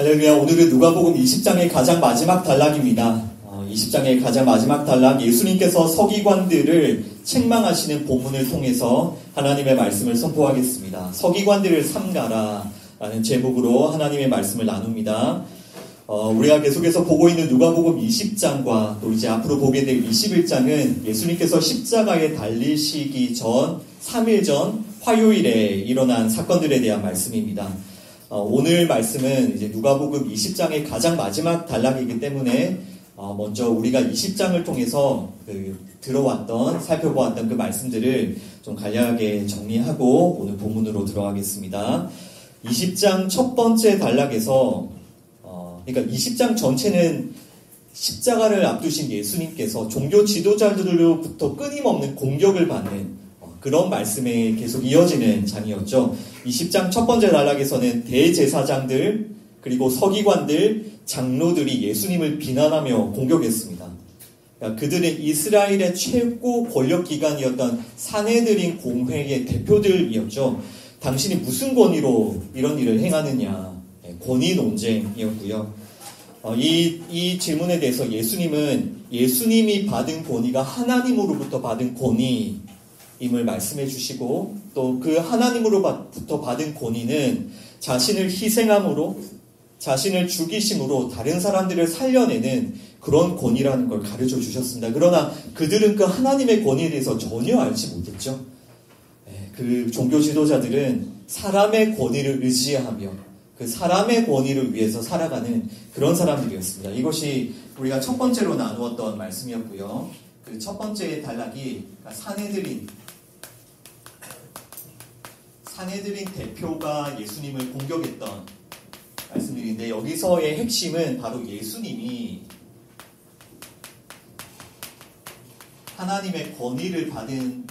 할렐루야. 오늘은 누가복음 20장의 가장 마지막 단락입니다. 20장의 가장 마지막 단락, 예수님께서 서기관들을 책망하시는 본문을 통해서 하나님의 말씀을 선포하겠습니다. 서기관들을 삼가라 라는 제목으로 하나님의 말씀을 나눕니다. 우리가 계속해서 보고 있는 누가복음 20장과 또 이제 앞으로 보게 될 21장은 예수님께서 십자가에 달리시기 전 3일 전 화요일에 일어난 사건들에 대한 말씀입니다. 오늘 말씀은 이제 누가복음 20장의 가장 마지막 단락이기 때문에 먼저 우리가 20장을 통해서 살펴보았던 그 말씀들을 좀 간략하게 정리하고 오늘 본문으로 들어가겠습니다. 20장 첫 번째 단락에서 그러니까 20장 전체는 십자가를 앞두신 예수님께서 종교 지도자들로부터 끊임없는 공격을 받는 그런 말씀에 계속 이어지는 장이었죠. 20장 첫 번째 단락에서는 대제사장들 그리고 서기관들, 장로들이 예수님을 비난하며 공격했습니다. 그러니까 그들은 이스라엘의 최고 권력기관이었던 산헤드린 공회의 대표들이었죠. 당신이 무슨 권위로 이런 일을 행하느냐, 권위 논쟁이었고요. 이 질문에 대해서 예수님이 받은 권위가 하나님으로부터 받은 권위임을 말씀해 주시고 또 그 하나님으로부터 받은 권위는 자신을 희생함으로 자신을 죽이심으로 다른 사람들을 살려내는 그런 권위라는 걸 가르쳐 주셨습니다. 그러나 그들은 그 하나님의 권위에 대해서 전혀 알지 못했죠. 그 종교 지도자들은 사람의 권위를 의지하며 그 사람의 권위를 위해서 살아가는 그런 사람들이었습니다. 이것이 우리가 첫 번째로 나누었던 말씀이었고요. 그 첫 번째 단락이 산헤드린 대표가 예수님을 공격했던 말씀드리는데 여기서의 핵심은 바로 예수님이 하나님의 권위를 받은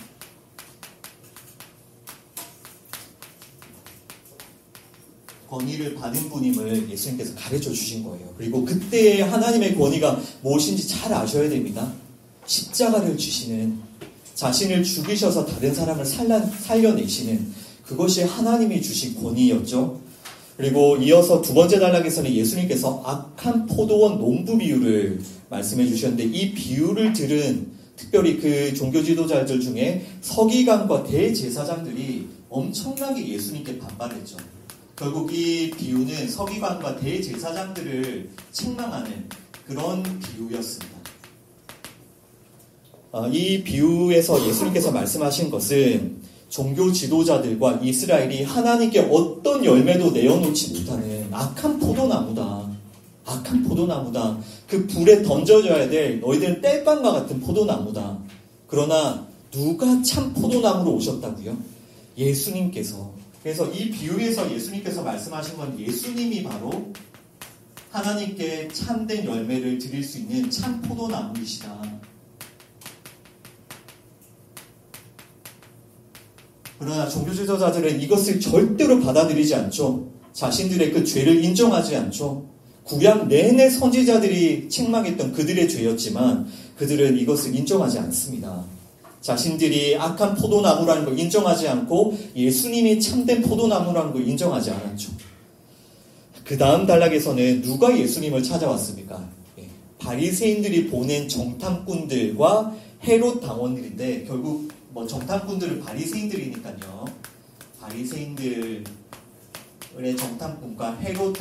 분임을 예수님께서 가르쳐 주신 거예요. 그리고 그때의 하나님의 권위가 무엇인지 잘 아셔야 됩니다. 십자가를 주시는, 자신을 죽이셔서 다른 사람을 살려내시는 그것이 하나님이 주신 권위였죠. 그리고 이어서 두 번째 단락에서는 예수님께서 악한 포도원 농부 비유를 말씀해 주셨는데 이 비유를 들은 특별히 그 종교 지도자들 중에 서기관과 대제사장들이 엄청나게 예수님께 반발했죠. 결국 이 비유는 서기관과 대제사장들을 책망하는 그런 비유였습니다. 이 비유에서 예수님께서 말씀하신 것은 종교 지도자들과 이스라엘이 하나님께 어떤 열매도 내어놓지 못하는 악한 포도나무다. 악한 포도나무다. 그 불에 던져져야 될 너희들은 땔감과 같은 포도나무다. 그러나 누가 참 포도나무로 오셨다고요? 예수님께서. 그래서 이 비유에서 예수님께서 말씀하신 건 예수님이 바로 하나님께 참된 열매를 드릴 수 있는 참 포도나무이시다. 그러나 종교 지도자들은 이것을 절대로 받아들이지 않죠. 자신들의 그 죄를 인정하지 않죠. 구약 내내 선지자들이 책망했던 그들의 죄였지만 그들은 이것을 인정하지 않습니다. 자신들이 악한 포도나무라는 걸 인정하지 않고 예수님이 참된 포도나무라는 걸 인정하지 않았죠. 그 다음 단락에서는 누가 예수님을 찾아왔습니까? 바리새인들이 보낸 정탐꾼들과 헤롯 당원들인데 결국 정탐꾼들은 바리새인들이니까요. 바리새인들의 정탐꾼과 헤롯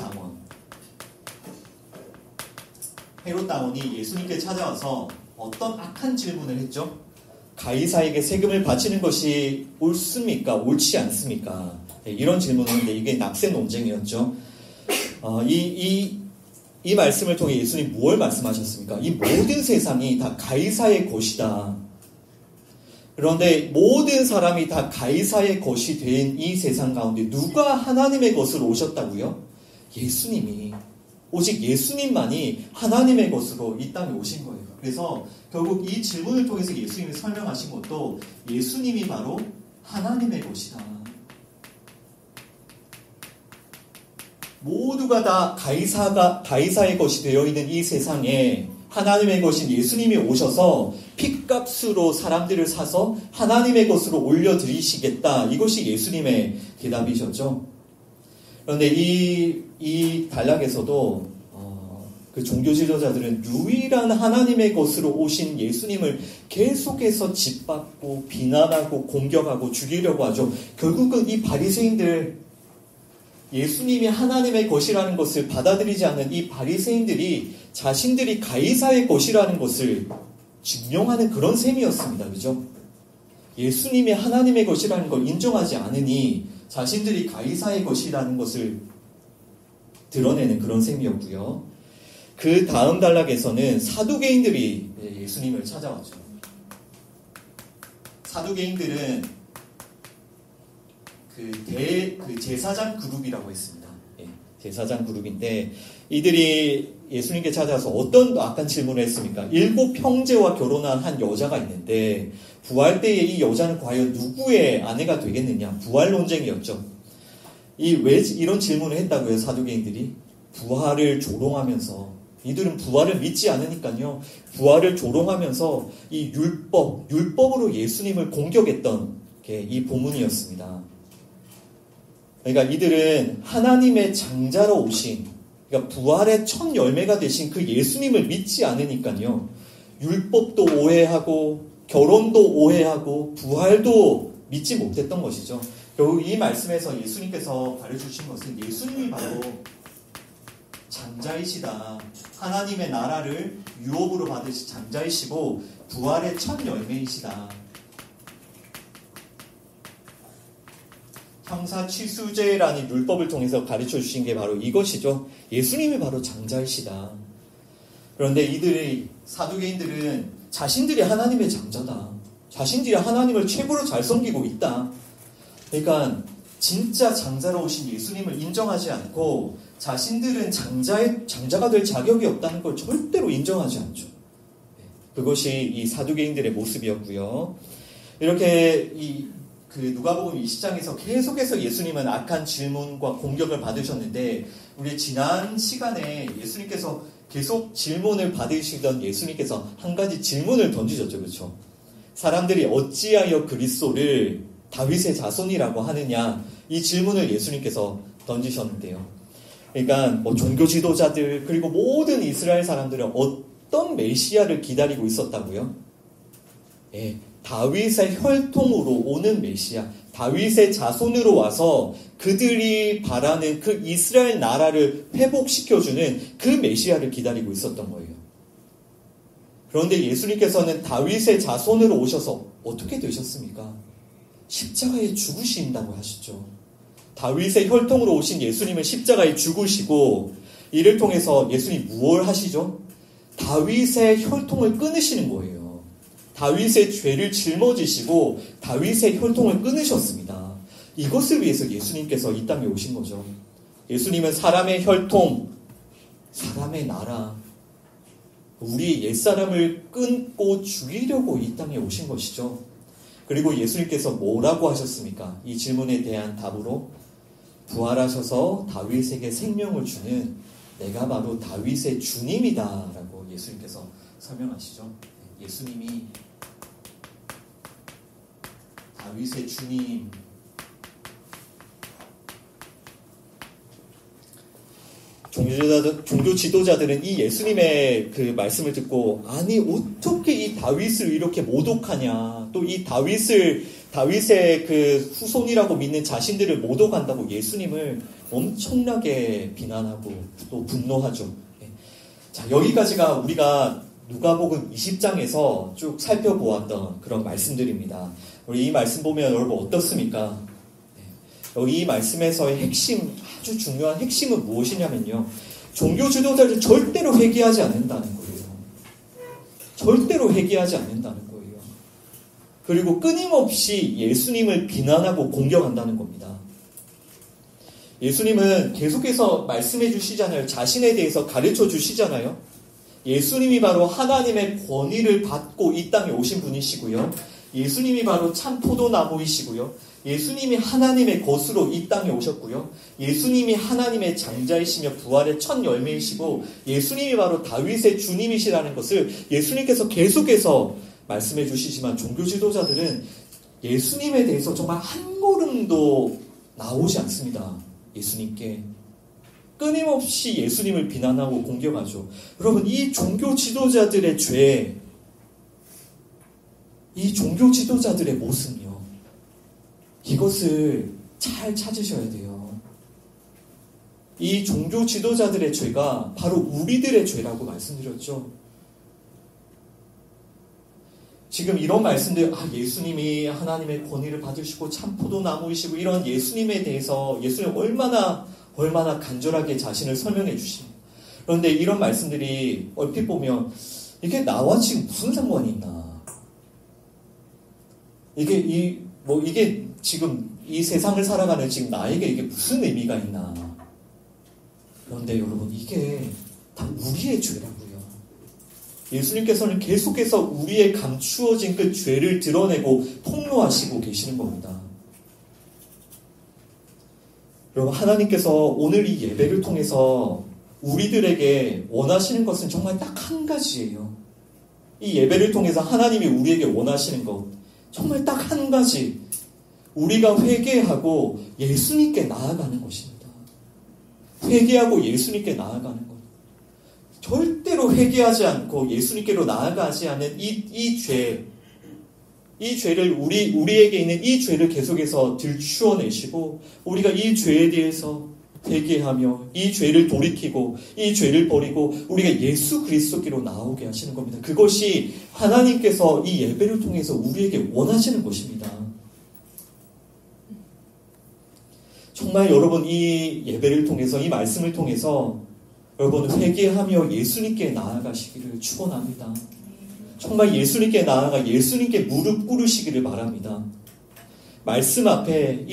당원이 예수님께 찾아와서 어떤 악한 질문을 했죠? 가이사에게 세금을 바치는 것이 옳습니까? 옳지 않습니까? 이런 질문을 했는데 이게 납세 논쟁이었죠. 이 말씀을 통해 예수님 무엇을 말씀하셨습니까? 이 모든 세상이 다 가이사의 것이다. 그런데 모든 사람이 다 가이사의 것이 된 이 세상 가운데 누가 하나님의 것으로 오셨다고요? 예수님이. 오직 예수님만이 하나님의 것으로 이 땅에 오신 거예요. 그래서 결국 이 질문을 통해서 예수님이 설명하신 것도 예수님이 바로 하나님의 것이다. 모두가 다 가이사의 것이 되어 있는 이 세상에 하나님의 것인 예수님이 오셔서 핏값으로 사람들을 사서 하나님의 것으로 올려드리시겠다. 이것이 예수님의 대답이셨죠. 그런데 이 단락에서도 그 종교 지도자들은 유일한 하나님의 것으로 오신 예수님을 계속해서 짓밟고 비난하고 공격하고 죽이려고 하죠. 결국은 이 바리새인들, 예수님이 하나님의 것이라는 것을 받아들이지 않는 이 바리새인들이 자신들이 가이사의 것이라는 것을 증명하는 그런 셈이었습니다. 그죠? 예수님이 하나님의 것이라는 걸 인정하지 않으니 자신들이 가이사의 것이라는 것을 드러내는 그런 셈이었고요. 그 다음 단락에서는 사두개인들이 예수님을 찾아왔죠. 사두개인들은 그 제사장 그룹이라고 했습니다. 제사장 그룹인데 이들이 예수님께 찾아와서 어떤 악한 질문을 했습니까? 7 형제와 결혼한 한 여자가 있는데 부활 때에 이 여자는 과연 누구의 아내가 되겠느냐? 부활 논쟁이었죠. 왜 이런 질문을 했다고요? 사두개인들이 부활을 조롱하면서, 이들은 부활을 믿지 않으니까요. 부활을 조롱하면서 이 율법으로 예수님을 공격했던 게 이 본문이었습니다. 그러니까 이들은 하나님의 장자로 오신, 그러니까 부활의 첫 열매가 되신 그 예수님을 믿지 않으니까요. 율법도 오해하고 결혼도 오해하고 부활도 믿지 못했던 것이죠. 결국 이 말씀에서 예수님께서 가르쳐주신 것은 예수님이 바로 장자이시다. 하나님의 나라를 유업으로 받으신 장자이시고 부활의 첫 열매이시다. 형사취수제라는 율법을 통해서 가르쳐 주신 게 바로 이것이죠. 예수님이 바로 장자이시다. 그런데 이들이, 사두개인들은 자신들이 하나님의 장자다. 자신들이 하나님을 최고로 잘 섬기고 있다. 그러니까 진짜 장자로 오신 예수님을 인정하지 않고 자신들은 장자가 될 자격이 없다는 걸 절대로 인정하지 않죠. 그것이 이 사두개인들의 모습이었고요. 이렇게 누가복음 20장에서 계속해서 예수님은 악한 질문과 공격을 받으셨는데, 우리 지난 시간에 예수님께서 계속 질문을 받으시던 예수님께서 한 가지 질문을 던지셨죠. 그렇죠? 사람들이 어찌하여 그리스도를 다윗의 자손이라고 하느냐, 이 질문을 예수님께서 던지셨는데요. 그러니까 종교 지도자들 그리고 모든 이스라엘 사람들은 어떤 메시아를 기다리고 있었다고요? 다윗의 혈통으로 오는 메시아, 다윗의 자손으로 와서 그들이 바라는 그 이스라엘 나라를 회복시켜주는 그 메시아를 기다리고 있었던 거예요. 그런데 예수님께서는 다윗의 자손으로 오셔서 어떻게 되셨습니까? 십자가에 죽으신다고 하시죠. 다윗의 혈통으로 오신 예수님은 십자가에 죽으시고, 이를 통해서 예수님이 무엇을 하시죠? 다윗의 혈통을 끊으시는 거예요. 다윗의 죄를 짊어지시고 다윗의 혈통을 끊으셨습니다. 이것을 위해서 예수님께서 이 땅에 오신 거죠. 예수님은 사람의 혈통, 사람의 나라, 우리 옛사람을 끊고 죽이려고 이 땅에 오신 것이죠. 그리고 예수님께서 뭐라고 하셨습니까? 이 질문에 대한 답으로 부활하셔서 다윗에게 생명을 주는 내가 바로 다윗의 주님이다 라고 예수님께서 설명하시죠. 예수님이 다윗의 주님, 종교 지도자들은 이 예수님의 그 말씀을 듣고, 아니 어떻게 이 다윗을 이렇게 모독하냐, 또 이 다윗의 그 후손이라고 믿는 자신들을 모독한다고 예수님을 엄청나게 비난하고 또 분노하죠. 자, 여기까지가 우리가 누가복음 20장에서 쭉 살펴보았던 그런 말씀들입니다. 우리 이 말씀 보면 여러분 어떻습니까? 여기 이 말씀에서의 핵심, 아주 중요한 핵심은 무엇이냐면요, 종교 지도자를 절대로 회개하지 않는다는 거예요. 절대로 회개하지 않는다는 거예요. 그리고 끊임없이 예수님을 비난하고 공격한다는 겁니다. 예수님은 계속해서 말씀해 주시잖아요. 자신에 대해서 가르쳐 주시잖아요. 예수님이 바로 하나님의 권위를 받고 이 땅에 오신 분이시고요. 예수님이 바로 참 포도나무이시고요. 예수님이 하나님의 것으로 이 땅에 오셨고요. 예수님이 하나님의 장자이시며 부활의 첫 열매이시고, 예수님이 바로 다윗의 주님이시라는 것을 예수님께서 계속해서 말씀해 주시지만, 종교 지도자들은 예수님에 대해서 정말 한 걸음도 나오지 않습니다. 예수님께 끊임없이 예수님을 비난하고 공격하죠. 여러분, 이 종교 지도자들의 죄, 이 종교 지도자들의 모습이요, 이것을 잘 찾으셔야 돼요. 이 종교 지도자들의 죄가 바로 우리들의 죄라고 말씀드렸죠. 지금 이런 말씀들, 예수님이 하나님의 권위를 받으시고 참 포도나무이시고 이런 예수님에 대해서 예수님 얼마나 간절하게 자신을 설명해 주십니다. 그런데 이런 말씀들이 얼핏 보면 이게 나와 지금 무슨 상관이 있나? 이게 지금 이 세상을 살아가는 지금 나에게 이게 무슨 의미가 있나? 그런데 여러분, 이게 다 우리의 죄라고요. 예수님께서는 계속해서 우리의 감추어진 그 죄를 드러내고 폭로하시고 계시는 겁니다. 여러분, 하나님께서 오늘 이 예배를 통해서 우리들에게 원하시는 것은 정말 딱 한 가지예요. 이 예배를 통해서 하나님이 우리에게 원하시는 것, 정말 딱 한 가지. 우리가 회개하고 예수님께 나아가는 것입니다. 회개하고 예수님께 나아가는 것. 절대로 회개하지 않고 예수님께로 나아가지 않는 이 죄를 우리에게 있는 이 죄를 계속해서 들추어내시고 우리가 이 죄에 대해서 회개하며 이 죄를 돌이키고 이 죄를 버리고 우리가 예수 그리스도께로 나오게 하시는 겁니다. 그것이 하나님께서 이 예배를 통해서 우리에게 원하시는 것입니다. 정말 여러분, 이 예배를 통해서, 이 말씀을 통해서 여러분 회개하며 예수님께 나아가시기를 축원합니다. 정말 예수님께 나아가 예수님께 무릎 꿇으시기를 바랍니다. 이 말씀 앞에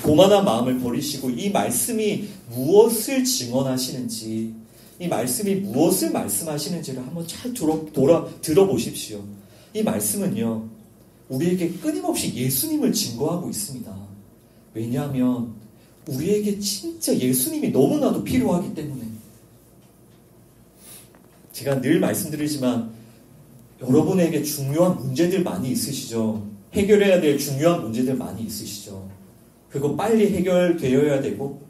교만한 마음을 버리시고 이 말씀이 무엇을 증언하시는지, 이 말씀이 무엇을 말씀하시는지를 한번 잘 들어보십시오. 이 말씀은요, 우리에게 끊임없이 예수님을 증거하고 있습니다. 왜냐하면 우리에게 진짜 예수님이 너무나도 필요하기 때문에. 제가 늘 말씀드리지만 여러분에게 중요한 문제들 많이 있으시죠. 해결해야 될 중요한 문제들 많이 있으시죠. 그거 빨리 해결되어야 되고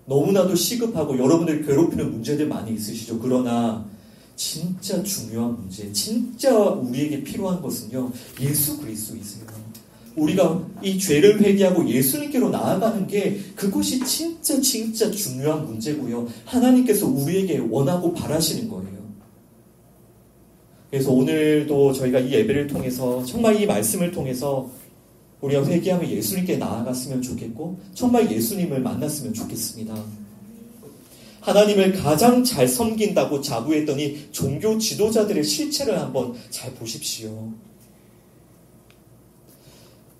너무나도 시급하고 여러분들 괴롭히는 문제들 많이 있으시죠. 그러나 진짜 중요한 문제, 진짜 우리에게 필요한 것은요, 예수 그리스도이세요. 우리가 이 죄를 회개하고 예수님께로 나아가는 게 그것이 진짜 중요한 문제고요. 하나님께서 우리에게 원하고 바라시는 거예요. 그래서 오늘도 저희가 이 예배를 통해서 정말 이 말씀을 통해서 우리가 회개하며 예수님께 나아갔으면 좋겠고 정말 예수님을 만났으면 좋겠습니다. 하나님을 가장 잘 섬긴다고 자부했던 이 종교 지도자들의 실체를 한번 잘 보십시오.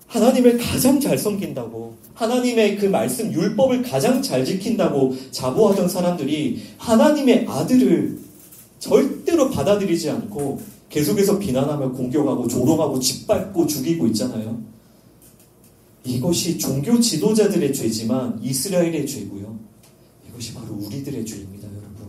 하나님을 가장 잘 섬긴다고, 하나님의 그 말씀 율법을 가장 잘 지킨다고 자부하던 사람들이 하나님의 아들을 절대로 받아들이지 않고 계속해서 비난하며 공격하고 조롱하고 짓밟고 죽이고 있잖아요. 이것이 종교 지도자들의 죄지만 이스라엘의 죄고요. 이것이 바로 우리들의 죄입니다, 여러분.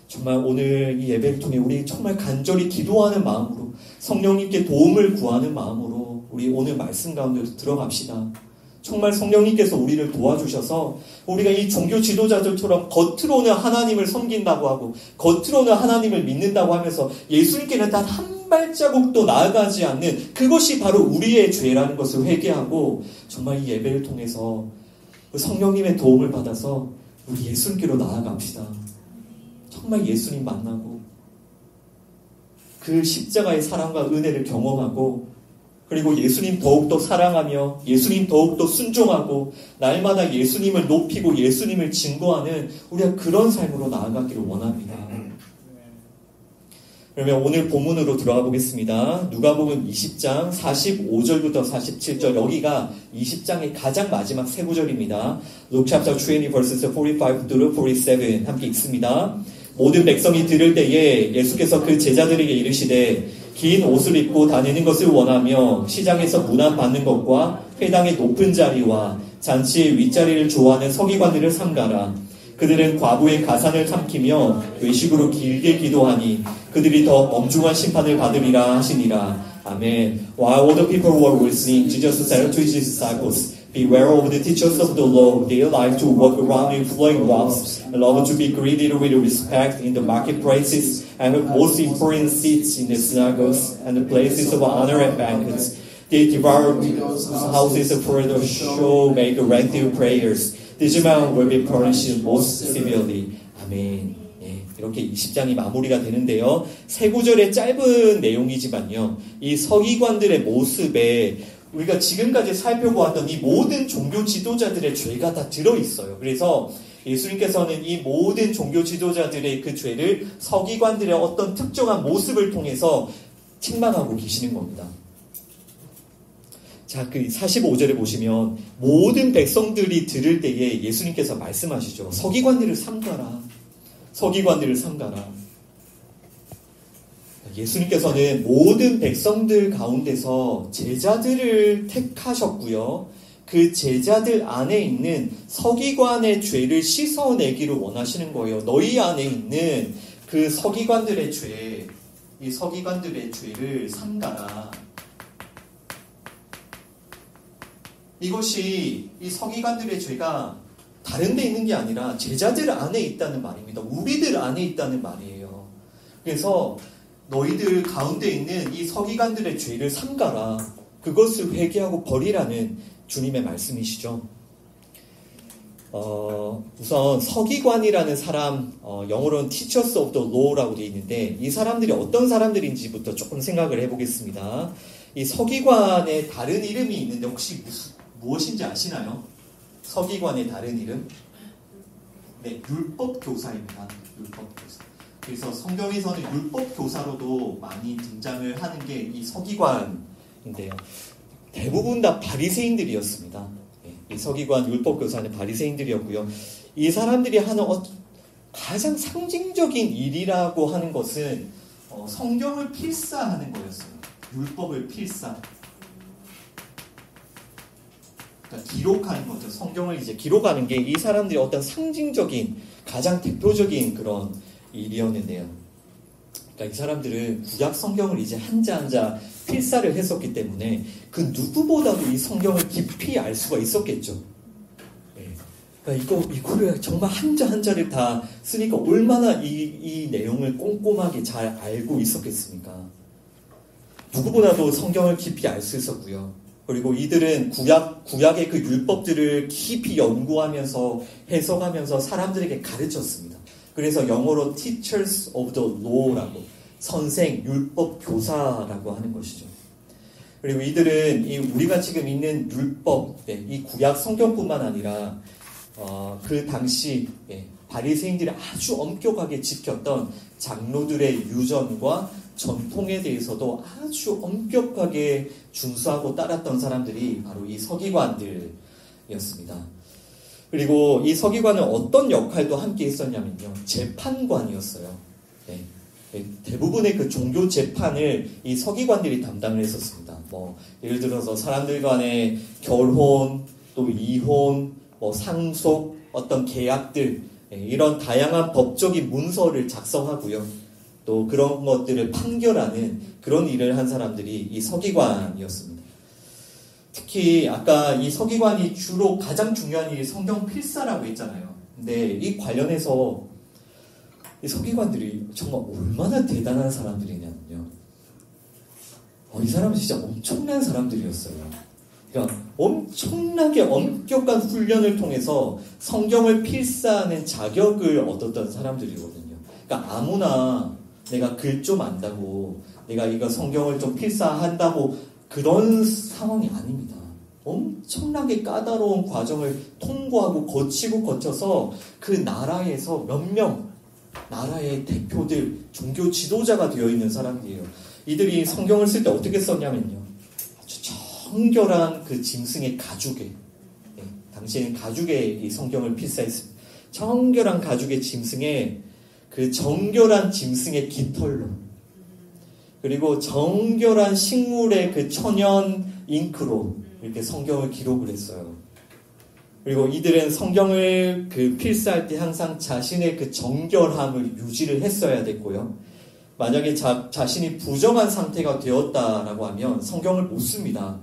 정말 오늘 이 예배를 통해 우리 정말 간절히 기도하는 마음으로, 성령님께 도움을 구하는 마음으로 우리 오늘 말씀 가운데 들어갑시다. 정말 성령님께서 우리를 도와주셔서 우리가 이 종교 지도자들처럼 겉으로는 하나님을 섬긴다고 하고 겉으로는 하나님을 믿는다고 하면서 예수님께는 단 한 발자국도 나아가지 않는 그것이 바로 우리의 죄라는 것을 회개하고 정말 이 예배를 통해서 성령님의 도움을 받아서 우리 예수님께로 나아갑시다. 정말 예수님 만나고 그 십자가의 사랑과 은혜를 경험하고 그리고 예수님 더욱더 사랑하며 예수님 더욱더 순종하고 날마다 예수님을 높이고 예수님을 증거하는 우리가 그런 삶으로 나아가기를 원합니다. 그러면 오늘 본문으로 들어가 보겠습니다. 누가복음 20장 45절부터 47절, 여기가 20장의 가장 마지막 세 구절입니다. Luke chapter 20 verses 45 through 47 함께 읽습니다. 모든 백성이 들을 때에 예수께서 그 제자들에게 이르시되 긴 옷을 입고 다니는 것을 원하며 시장에서 문안 받는 것과 회당의 높은 자리와 잔치의 윗자리를 좋아하는 서기관들을 삼가라. 그들은 과부의 가산을 삼키며 외식으로 길게 기도하니 그들이 더 엄중한 심판을 받으리라 하시니라. 아멘. While all the people were listening, Jesus said to his disciples, Beware of the teachers of the law. They like to walk around in flowing robes and love to be greeted with respect in the marketplaces and have most important seats in the synagogues and the places of honor and banquets. They devour widows' houses for the show, make lengthy prayers. This man will be punished most severely. 아멘. 예, 이렇게 20장이 마무리가 되는데요. 세 구절의 짧은 내용이지만요. 이 서기관들의 모습에 우리가 지금까지 살펴보았던 이 모든 종교 지도자들의 죄가 다 들어있어요. 그래서 예수님께서는 이 모든 종교 지도자들의 그 죄를 서기관들의 어떤 특정한 모습을 통해서 책망하고 계시는 겁니다. 자, 그 45절에 보시면 모든 백성들이 들을 때에 예수님께서 말씀하시죠. 서기관들을 삼가라. 서기관들을 삼가라. 예수님께서는 모든 백성들 가운데서 제자들을 택하셨고요. 그 제자들 안에 있는 서기관의 죄를 씻어내기를 원하시는 거예요. 너희 안에 있는 그 서기관들의 죄, 이 서기관들의 죄를 삼가라. 이것이 이 서기관들의 죄가 다른 데 있는 게 아니라 제자들 안에 있다는 말입니다. 우리들 안에 있다는 말이에요. 그래서 너희들 가운데 있는 이 서기관들의 죄를 삼가라. 그것을 회개하고 버리라는 주님의 말씀이시죠. 우선 서기관이라는 사람, 영어로는 Teachers of the Law라고 되어 있는데 이 사람들이 어떤 사람들인지부터 조금 생각을 해보겠습니다. 이 서기관의 다른 이름이 있는데 혹시 무엇인지 아시나요? 서기관의 다른 이름? 네, 율법교사입니다. 율법교사. 그래서 성경에서는 율법교사로도 많이 등장을 하는 게 이 서기관인데요. 대부분 다 바리새인들이었습니다. 이 서기관 율법교사는 바리새인들이었고요. 이 사람들이 하는 가장 상징적인 일이라고 하는 것은 성경을 필사하는 거였어요. 율법을 필사. 그러니까 기록하는 거죠. 성경을 이제 기록하는 게 이 사람들이 어떤 상징적인 가장 대표적인 그런 일이었는데요. 그러니까 이 사람들은 구약 성경을 이제 한자 한자 필사를 했었기 때문에 그 누구보다도 이 성경을 깊이 알 수가 있었겠죠. 네. 그러니까 이거를 정말 한자 한자를 다 쓰니까 얼마나 이 내용을 꼼꼼하게 잘 알고 있었겠습니까? 누구보다도 성경을 깊이 알 수 있었고요. 그리고 이들은 구약의 그 율법들을 깊이 연구하면서 해석하면서 사람들에게 가르쳤습니다. 그래서 영어로 Teachers of the Law라고 선생, 율법 교사라고 하는 것이죠. 그리고 이들은 우리가 지금 있는 율법, 이 구약 성경뿐만 아니라 그 당시 바리새인들이 아주 엄격하게 지켰던 장로들의 유전과 전통에 대해서도 아주 엄격하게 준수하고 따랐던 사람들이 바로 이 서기관들이었습니다. 그리고 이 서기관은 어떤 역할도 함께 했었냐면요. 재판관이었어요. 대부분의 그 종교 재판을 이 서기관들이 담당을 했었습니다. 예를 들어서 사람들 간의 결혼, 또 이혼, 상속, 어떤 계약들, 이런 다양한 법적인 문서를 작성하고요. 또 그런 것들을 판결하는 그런 일을 한 사람들이 이 서기관이었습니다. 특히 아까 이 서기관이 주로 가장 중요한 일이 성경 필사라고 했잖아요. 근데 이 관련해서 이 서기관들이 정말 얼마나 대단한 사람들이냐면요. 이 사람은 진짜 엄청난 사람들이었어요. 그러니까 엄청나게 엄격한 훈련을 통해서 성경을 필사하는 자격을 얻었던 사람들이거든요. 그러니까 아무나 내가 글 좀 안다고, 내가 이거 성경을 좀 필사한다고 그런 상황이 아닙니다. 엄청나게 까다로운 과정을 통과하고 거쳐서 그 나라에서 몇 명, 나라의 대표들, 종교 지도자가 되어 있는 사람들이에요. 이들이 성경을 쓸 때 어떻게 썼냐면요. 아주 정결한 그 짐승의 가죽에, 당시에는 가죽에 이 성경을 필사했습니다. 정결한 가죽의 짐승에 그 정결한 짐승의 깃털로, 그리고 정결한 식물의 그 천연 잉크로 이렇게 성경을 기록을 했어요. 그리고 이들은 성경을 그 필사할 때 항상 자신의 그 정결함을 유지를 했어야 됐고요. 만약에 자신이 부정한 상태가 되었다라고 하면 성경을 못 씁니다.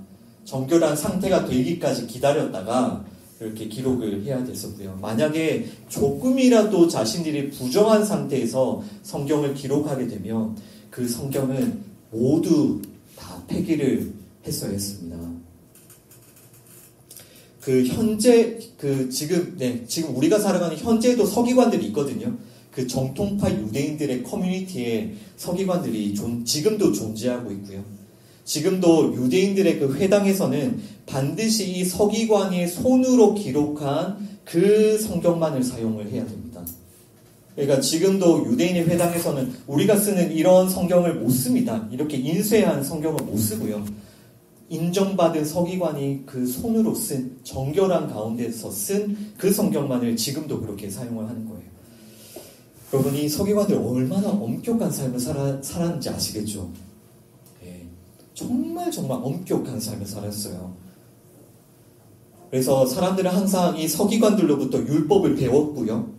정결한 상태가 되기까지 기다렸다가 이렇게 기록을 해야 됐었고요. 만약에 조금이라도 자신들이 부정한 상태에서 성경을 기록하게 되면 그 성경은 모두 다 폐기를 했어야 했습니다. 지금 우리가 살아가는 현재도 서기관들이 있거든요. 그 정통파 유대인들의 커뮤니티에 서기관들이 지금도 존재하고 있고요. 지금도 유대인들의 그 회당에서는 반드시 이 서기관이 손으로 기록한 그 성경만을 사용을 해야 됩니다. 그러니까 지금도 유대인의 회당에서는 우리가 쓰는 이런 성경을 못 씁니다. 이렇게 인쇄한 성경을 못 쓰고요. 인정받은 서기관이 그 손으로 쓴 정결한 가운데서 쓴 그 성경만을 지금도 그렇게 사용을 하는 거예요. 여러분, 이 서기관들 얼마나 엄격한 삶을 살았는지 아시겠죠? 예, 정말 엄격한 삶을 살았어요. 그래서 사람들은 항상 이 서기관들로부터 율법을 배웠고요.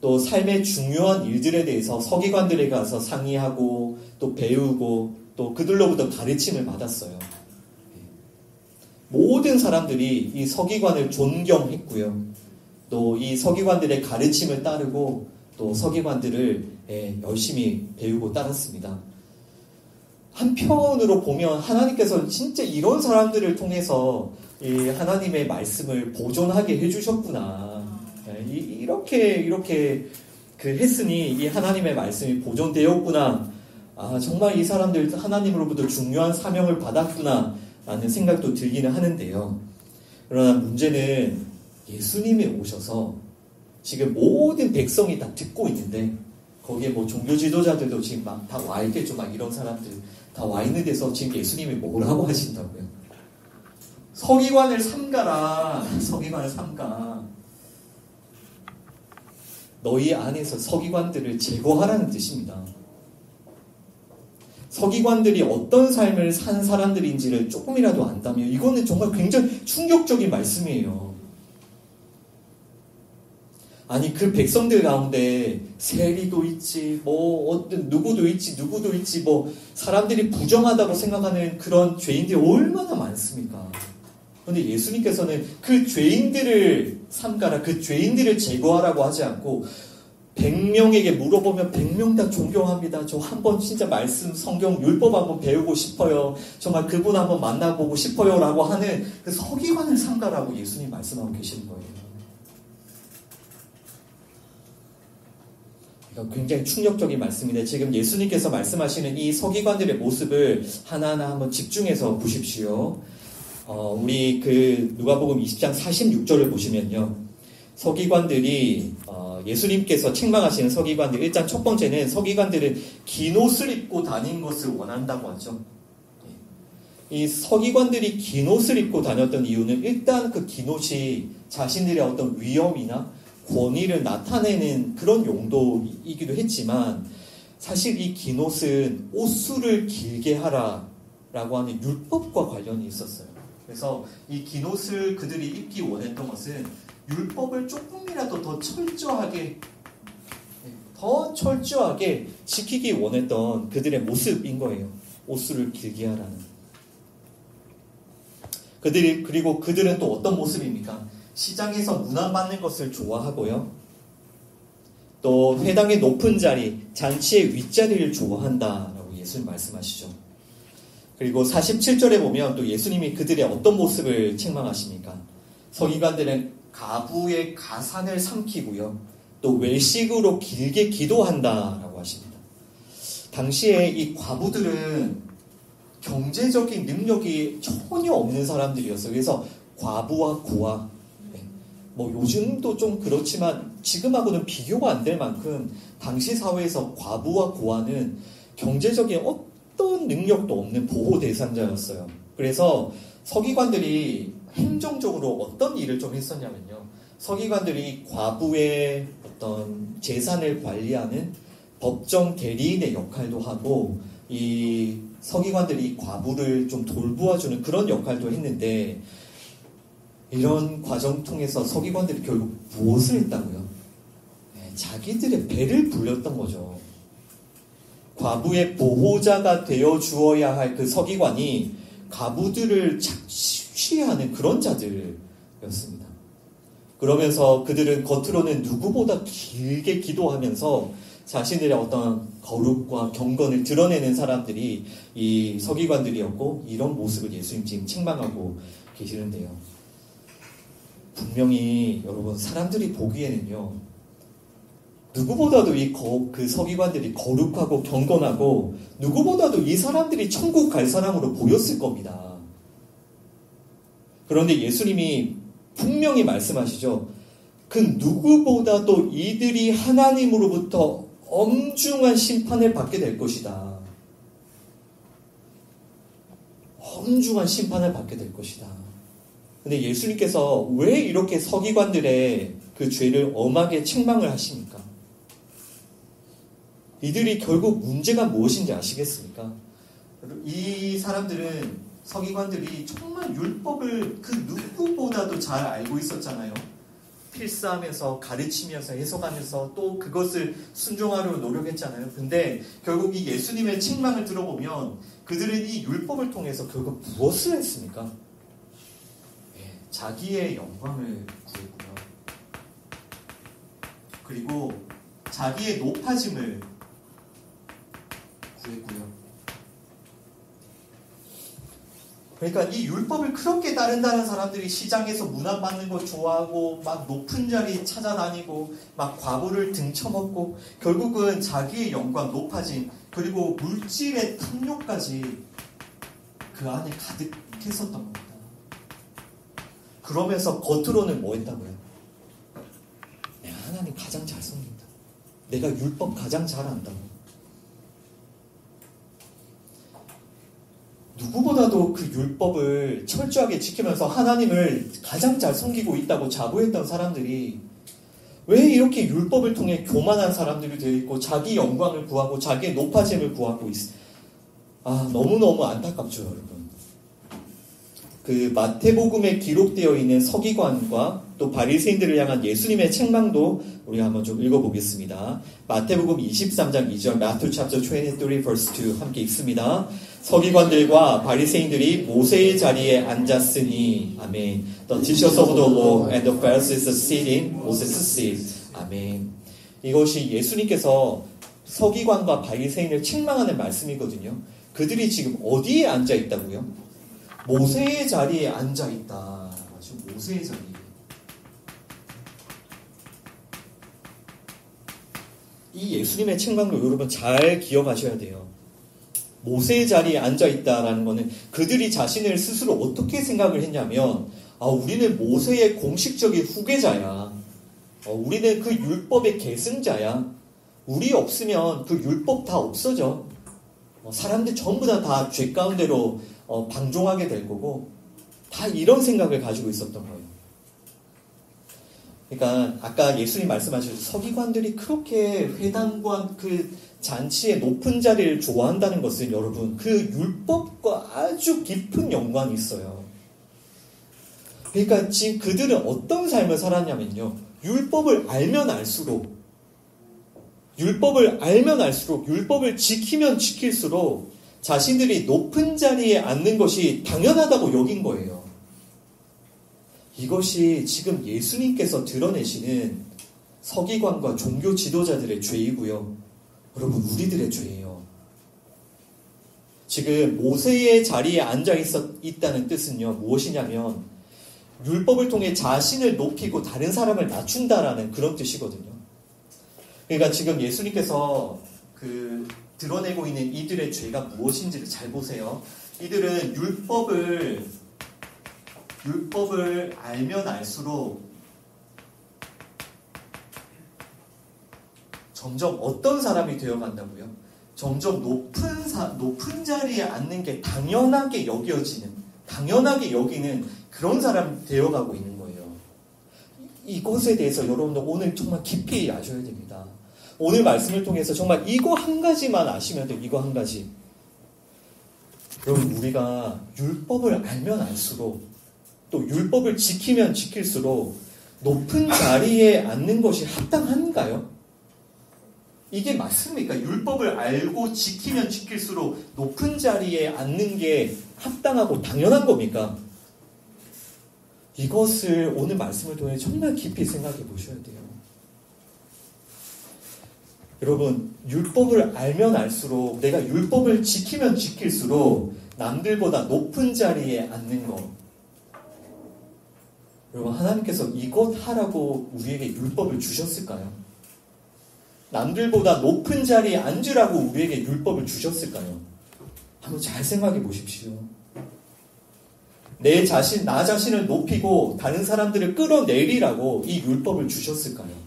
또 삶의 중요한 일들에 대해서 서기관들에 가서 상의하고 또 배우고 또 그들로부터 가르침을 받았어요. 모든 사람들이 이 서기관을 존경했고요. 또 이 서기관들의 가르침을 따르고 또 서기관들을 열심히 배우고 따랐습니다. 한편으로 보면 하나님께서 진짜 이런 사람들을 통해서 이 하나님의 말씀을 보존하게 해주셨구나. 이렇게 했으니 이 하나님의 말씀이 보존되었구나. 아, 정말 이 사람들 하나님으로부터 중요한 사명을 받았구나 라는 생각도 들기는 하는데요. 그러나 문제는 예수님이 오셔서 지금 모든 백성이 다 듣고 있는데 거기에 뭐 종교 지도자들도 지금 막 다 와 있겠죠. 막 이런 사람들 다 와 있는 데서 지금 예수님이 뭐라고 하신다고요? 서기관을 삼가라. 서기관을 삼가. 너희 안에서 서기관들을 제거하라는 뜻입니다. 서기관들이 어떤 삶을 산 사람들인지를 조금이라도 안다면 이거는 정말 굉장히 충격적인 말씀이에요. 아니, 그 백성들 가운데 세리도 있지, 누구도 있지, 사람들이 부정하다고 생각하는 그런 죄인들이 얼마나 많습니까? 그런데 예수님께서는 그 죄인들을 삼가라, 그 죄인들을 제거하라고 하지 않고 100명에게 물어보면 100명 다 존경합니다. 저 한번 진짜 말씀, 성경, 율법 한번 배우고 싶어요. 정말 그분 한번 만나보고 싶어요. 라고 하는 그 서기관을 삼가라고 예수님 말씀하고 계시는 거예요. 굉장히 충격적인 말씀인데 지금 예수님께서 말씀하시는 이 서기관들의 모습을 하나하나 한번 집중해서 보십시오. 우리 누가복음 20장 46절을 보시면요. 서기관들이 예수님께서 책망하시는 서기관들, 일단 첫 번째는 서기관들은 긴 옷을 입고 다닌 것을 원한다고 하죠. 이 서기관들이 긴 옷을 입고 다녔던 이유는 일단 그 긴 옷이 자신들의 어떤 위엄이나 권위를 나타내는 그런 용도이기도 했지만 사실 이 긴 옷은 옷수를 길게 하라라고 하는 율법과 관련이 있었어요. 그래서 이 긴 옷을 그들이 입기 원했던 것은 율법을 조금이라도 더 철저하게 지키기 원했던 그들의 모습인 거예요. 옷수를 길게 하라는. 그리고 그들은 또 어떤 모습입니까? 시장에서 문안받는 것을 좋아하고요. 또 회당의 높은 자리, 잔치의 윗자리를 좋아한다라고 예수님 말씀하시죠. 그리고 47절에 보면 또 예수님이 그들의 어떤 모습을 책망하십니까? 서기관들은 가부의 가산을 삼키고요. 또 외식으로 길게 기도한다라고 하십니다. 당시에 이 과부들은 경제적인 능력이 전혀 없는 사람들이었어요. 그래서 과부와 고아, 요즘도 좀 그렇지만 지금하고는 비교가 안 될 만큼 당시 사회에서 과부와 고아는 경제적인 어떤 능력도 없는 보호 대상자였어요. 그래서 서기관들이 행정적으로 어떤 일을 좀 했었냐면요. 서기관들이 과부의 어떤 재산을 관리하는 법정 대리인의 역할도 하고 이 서기관들이 과부를 좀 돌보아주는 그런 역할도 했는데 이런 과정 통해서 서기관들이 결국 무엇을 했다고요? 자기들의 배를 불렸던 거죠. 과부의 보호자가 되어 주어야 할 그 서기관이 가부들을 착취하는 그런 자들이었습니다. 그러면서 그들은 겉으로는 누구보다 길게 기도하면서 자신들의 어떤 거룩과 경건을 드러내는 사람들이 이 서기관들이었고, 이런 모습을 예수님 지금 책망하고 계시는데요. 분명히 여러분, 사람들이 보기에는요, 누구보다도 그 서기관들이 거룩하고 경건하고, 누구보다도 이 사람들이 천국 갈 사람으로 보였을 겁니다. 그런데 예수님이 분명히 말씀하시죠. 그 누구보다도 이들이 하나님으로부터 엄중한 심판을 받게 될 것이다. 엄중한 심판을 받게 될 것이다. 근데 예수님께서 왜 이렇게 서기관들의 그 죄를 엄하게 책망을 하십니까? 이들이 결국 문제가 무엇인지 아시겠습니까? 이 사람들은, 서기관들이 정말 율법을 그 누구보다도 잘 알고 있었잖아요. 필사하면서, 가르치면서, 해석하면서 또 그것을 순종하려고 노력했잖아요. 근데 결국 이 예수님의 책망을 들어보면 그들은 이 율법을 통해서 결국 무엇을 했습니까? 자기의 영광을 구했고요. 그리고 자기의 높아짐을 구했고요. 그러니까 이 율법을 그렇게 따른다는 사람들이 시장에서 문안받는 거 좋아하고, 막 높은 자리 찾아다니고, 막 과부를 등쳐먹고, 결국은 자기의 영광, 높아짐, 그리고 물질의 탐욕까지 그 안에 가득했었던 겁니다. 그러면서 겉으로는 뭐 했다고요? 내가 하나님 가장 잘 섬긴다. 내가 율법 가장 잘 안다고. 누구보다도 그 율법을 철저하게 지키면서 하나님을 가장 잘 섬기고 있다고 자부했던 사람들이 왜 이렇게 율법을 통해 교만한 사람들이 되어 있고, 자기 영광을 구하고 자기의 높아짐을 구하고 너무너무 안타깝죠, 여러분. 그 마태복음에 기록되어 있는 서기관과 또 바리새인들을 향한 예수님의 책망도 우리가 한번 좀 읽어보겠습니다. 마태복음 23장 2절, Matthew chapter 23 verse 2 함께 읽습니다. 서기관들과 바리새인들이 모세의 자리에 앉았으니, 아멘. The teachers of the law and the Pharisees sit in Moses' seat. 아멘. 이것이 예수님께서 서기관과 바리새인을 책망하는 말씀이거든요. 그들이 지금 어디에 앉아 있다고요? 모세의 자리에 앉아 있다. 모세의 자리. 이 예수님의 책망도 여러분 잘 기억하셔야 돼요. 모세의 자리에 앉아 있다라는 것은 그들이 자신을 스스로 어떻게 생각을 했냐면, 우리는 모세의 공식적인 후계자야. 우리는 그 율법의 계승자야. 우리 없으면 그 율법 다 없어져. 사람들 전부 다 죄 가운데로 방종하게 될 거고, 다 이런 생각을 가지고 있었던 거예요. 그러니까 아까 예수님 말씀하신 서기관들이 그렇게 회당과 그 잔치의 높은 자리를 좋아한다는 것은 여러분, 그 율법과 아주 깊은 연관이 있어요. 그러니까 지금 그들은 어떤 삶을 살았냐면요, 율법을 알면 알수록, 율법을 지키면 지킬수록 자신들이 높은 자리에 앉는 것이 당연하다고 여긴 거예요. 이것이 지금 예수님께서 드러내시는 서기관과 종교 지도자들의 죄이고요. 여러분, 우리들의 죄예요. 지금 모세의 자리에 앉아 있다는 뜻은요, 무엇이냐면 율법을 통해 자신을 높이고 다른 사람을 낮춘다라는 그런 뜻이거든요. 그러니까 지금 예수님께서 드러내고 있는 이들의 죄가 무엇인지를 잘 보세요. 이들은 율법을 알면 알수록 점점 어떤 사람이 되어간다고요? 점점 높은 자리에 앉는 게 당연하게 여기는 그런 사람이 되어가고 있는 거예요. 이것에 대해서 여러분들 오늘 정말 깊이 아셔야 됩니다. 오늘 말씀을 통해서 정말 이거 한 가지만 아시면 돼요. 이거 한 가지. 여러분, 우리가 율법을 알면 알수록, 또 율법을 지키면 지킬수록 높은 자리에 앉는 것이 합당한가요? 이게 맞습니까? 율법을 알고 지키면 지킬수록 높은 자리에 앉는 게 합당하고 당연한 겁니까? 이것을 오늘 말씀을 통해 정말 깊이 생각해 보셔야 돼요. 여러분, 율법을 알면 알수록, 내가 율법을 지키면 지킬수록 남들보다 높은 자리에 앉는 것. 여러분, 하나님께서 이것 하라고 우리에게 율법을 주셨을까요? 남들보다 높은 자리에 앉으라고 우리에게 율법을 주셨을까요? 한번 잘 생각해 보십시오. 나 자신을 높이고 다른 사람들을 끌어내리라고 이 율법을 주셨을까요?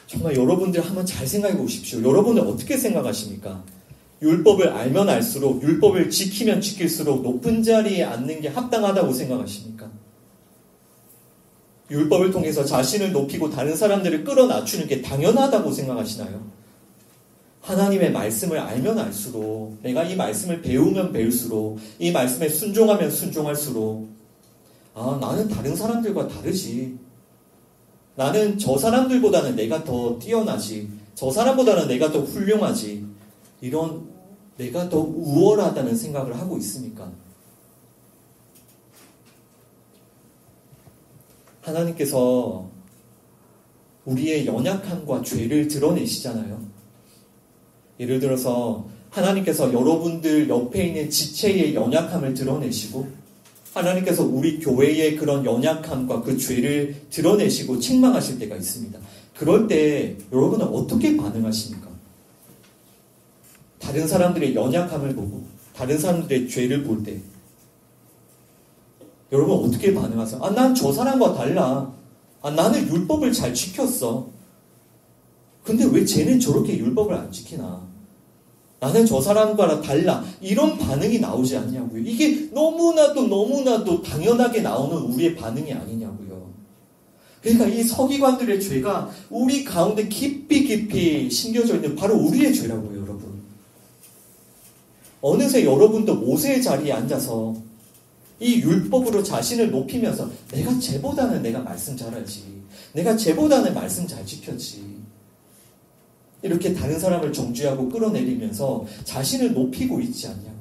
정말 여러분들 한번 잘 생각해 보십시오. 여러분은 어떻게 생각하십니까? 율법을 알면 알수록, 율법을 지키면 지킬수록 높은 자리에 앉는 게 합당하다고 생각하십니까? 율법을 통해서 자신을 높이고 다른 사람들을 끌어낮추는 게 당연하다고 생각하시나요? 하나님의 말씀을 알면 알수록, 내가 이 말씀을 배우면 배울수록, 이 말씀에 순종하면 순종할수록, 나는 다른 사람들과 다르지. 나는 저 사람들보다는 내가 더 뛰어나지. 저 사람보다는 내가 더 훌륭하지. 이런 내가 더 우월하다는 생각을 하고 있습니까? 하나님께서 우리의 연약함과 죄를 드러내시잖아요. 예를 들어서 하나님께서 여러분들 옆에 있는 지체의 연약함을 드러내시고, 하나님께서 우리 교회의 그런 연약함과 그 죄를 드러내시고 책망하실 때가 있습니다. 그럴 때 여러분은 어떻게 반응하십니까? 다른 사람들의 연약함을 보고 다른 사람들의 죄를 볼 때 여러분 어떻게 반응하세요? 난 저 사람과 달라. 나는 율법을 잘 지켰어. 근데 왜 쟤는 저렇게 율법을 안 지키나? 나는 저 사람과 달라. 이런 반응이 나오지 않냐고요. 이게 너무나도 당연하게 나오는 우리의 반응이 아니냐고요. 그러니까 이 서기관들의 죄가 우리 가운데 깊이 심겨져 있는 바로 우리의 죄라고요, 여러분. 어느새 여러분도 모세의 자리에 앉아서 이 율법으로 자신을 높이면서 내가 쟤보다는 내가 말씀 잘하지. 내가 쟤보다는 말씀 잘 지켰지. 이렇게 다른 사람을 정죄하고 끌어내리면서 자신을 높이고 있지 않냐고요.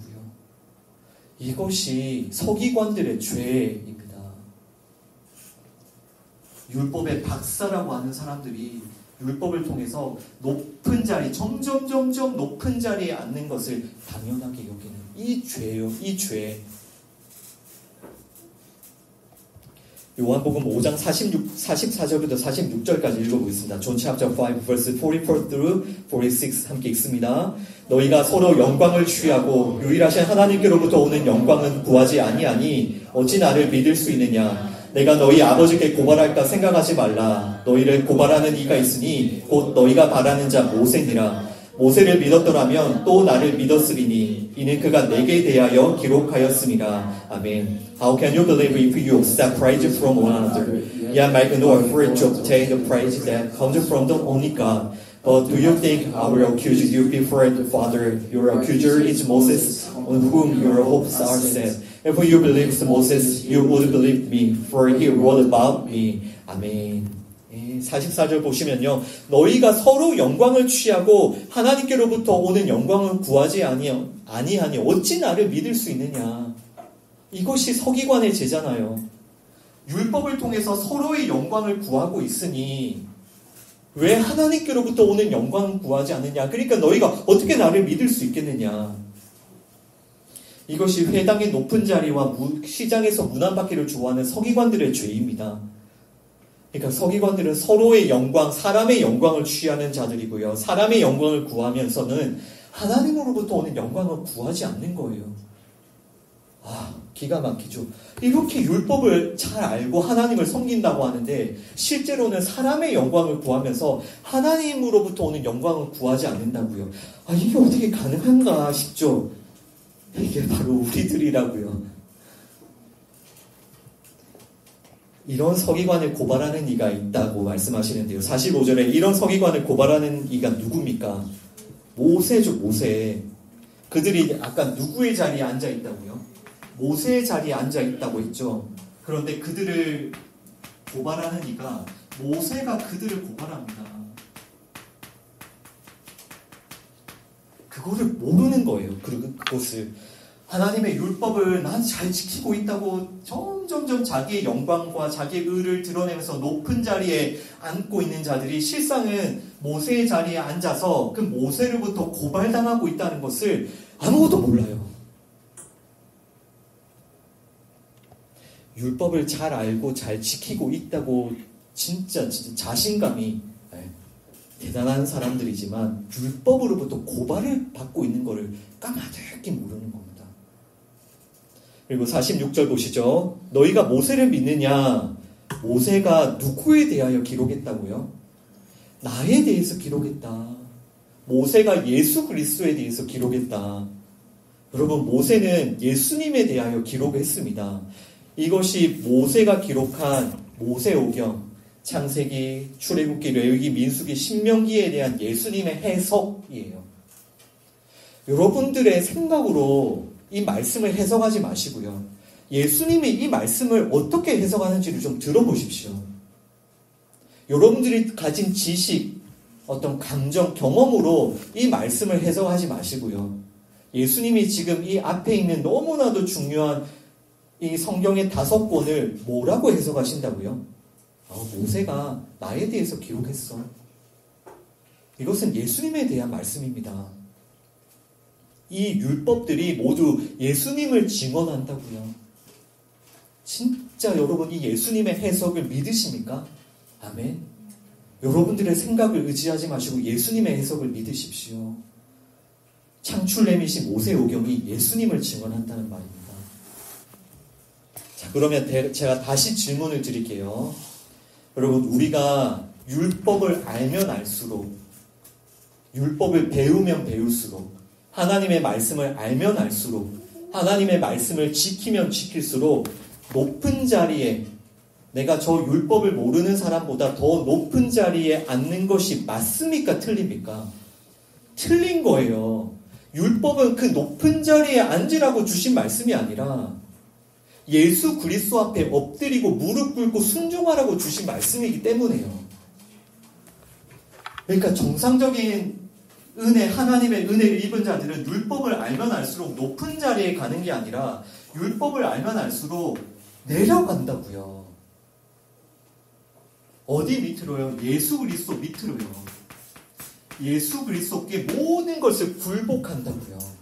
이것이 서기관들의 죄입니다. 율법의 박사라고 하는 사람들이 율법을 통해서 높은 자리, 점점 높은 자리에 앉는 것을 당연하게 여기는 이 죄요, 이 죄. 요한복음 5장 44절부터 46절까지 읽어보겠습니다. John chapter 5 verse 44 through 46 함께 읽습니다. 너희가 서로 영광을 취하고 유일하신 하나님께로부터 오는 영광은 구하지 아니하니 어찌 나를 믿을 수 있느냐? 내가 너희 아버지께 고발할까 생각하지 말라. 너희를 고발하는 이가 있으니 곧 너희가 바라는 자 모세니라. 모세를 믿었더라면 또 나를 믿었으리니 이는 그가 내게 대하여 기록하였음이라. 아멘. How can you believe if you accept praise from one another? Yet make no effort to obtain the praise that comes from the only God. But do you think I will accuse you before the Father? Your accuser is Moses, on whom your hopes are set. If you believed Moses, you would believe me, for he wrote about me. 아멘. 44절 보시면요. 너희가 서로 영광을 취하고 하나님께로부터 오는 영광을 구하지 아니하니 어찌 나를 믿을 수 있느냐. 이것이 서기관의 죄잖아요. 율법을 통해서 서로의 영광을 구하고 있으니 왜 하나님께로부터 오는 영광을 구하지 않느냐. 그러니까 너희가 어떻게 나를 믿을 수 있겠느냐. 이것이 회당의 높은 자리와 시장에서 문안받기를 좋아하는 서기관들의 죄입니다. 그러니까 서기관들은 서로의 영광, 사람의 영광을 취하는 자들이고요. 사람의 영광을 구하면서는 하나님으로부터 오는 영광을 구하지 않는 거예요. 기가 막히죠. 이렇게 율법을 잘 알고 하나님을 섬긴다고 하는데 실제로는 사람의 영광을 구하면서 하나님으로부터 오는 영광을 구하지 않는다고요. 이게 어떻게 가능한가 싶죠. 이게 바로 우리들이라고요. 이런 서기관을 고발하는 이가 있다고 말씀하시는데요. 45절에 이런 서기관을 고발하는 이가 누굽니까? 모세죠, 모세. 그들이 아까 누구의 자리에 앉아 있다고요? 모세의 자리에 앉아 있다고 했죠. 그런데 그들을 고발하는 이가 모세가 그들을 고발합니다. 그거를 모르는 거예요. 그것을. 하나님의 율법을 난 잘 지키고 있다고 점점점 자기의 영광과 자기의 의를 드러내면서 높은 자리에 앉고 있는 자들이 실상은 모세의 자리에 앉아서 그 모세로부터 고발당하고 있다는 것을 아무것도 몰라요. 율법을 잘 알고 잘 지키고 있다고 진짜 자신감이 대단한 사람들이지만 율법으로부터 고발을 받고 있는 것을 까마득히 모르는 겁니다. 그리고 46절 보시죠. 너희가 모세를 믿느냐? 모세가 누구에 대하여 기록했다고요? 나에 대해서 기록했다. 모세가 예수 그리스도에 대해서 기록했다. 여러분, 모세는 예수님에 대하여 기록했습니다. 이것이 모세가 기록한 모세오경, 창세기, 출애굽기, 레위기, 민수기, 신명기에 대한 예수님의 해석이에요. 여러분들의 생각으로 이 말씀을 해석하지 마시고요. 예수님이 이 말씀을 어떻게 해석하는지를 좀 들어보십시오. 여러분들이 가진 지식, 어떤 감정, 경험으로 이 말씀을 해석하지 마시고요. 예수님이 지금 이 앞에 있는 너무나도 중요한 이 성경의 5권을 뭐라고 해석하신다고요? 모세가 나에 대해서 기록했어. 이것은 예수님에 대한 말씀입니다. 이 율법들이 모두 예수님을 증언한다고요. 진짜 여러분 이 예수님의 해석을 믿으십니까? 아멘. 여러분들의 생각을 의지하지 마시고 예수님의 해석을 믿으십시오. 창출렘이신 모세오경이 예수님을 증언한다는 말입니다. 자, 그러면 제가 다시 질문을 드릴게요. 여러분, 우리가 율법을 알면 알수록, 율법을 배우면 배울수록, 하나님의 말씀을 알면 알수록, 하나님의 말씀을 지키면 지킬수록 높은 자리에, 내가 저 율법을 모르는 사람보다 더 높은 자리에 앉는 것이 맞습니까? 틀립니까? 틀린 거예요. 율법은 그 높은 자리에 앉으라고 주신 말씀이 아니라 예수 그리스도 앞에 엎드리고 무릎 꿇고 순종하라고 주신 말씀이기 때문에요. 그러니까 정상적인 은혜, 하나님의 은혜를 입은 자들은 율법을 알면 알수록 높은 자리에 가는 게 아니라 율법을 알면 알수록 내려간다고요. 어디 밑으로요? 예수 그리스도 밑으로요. 예수 그리스도께 모든 것을 굴복한다고요.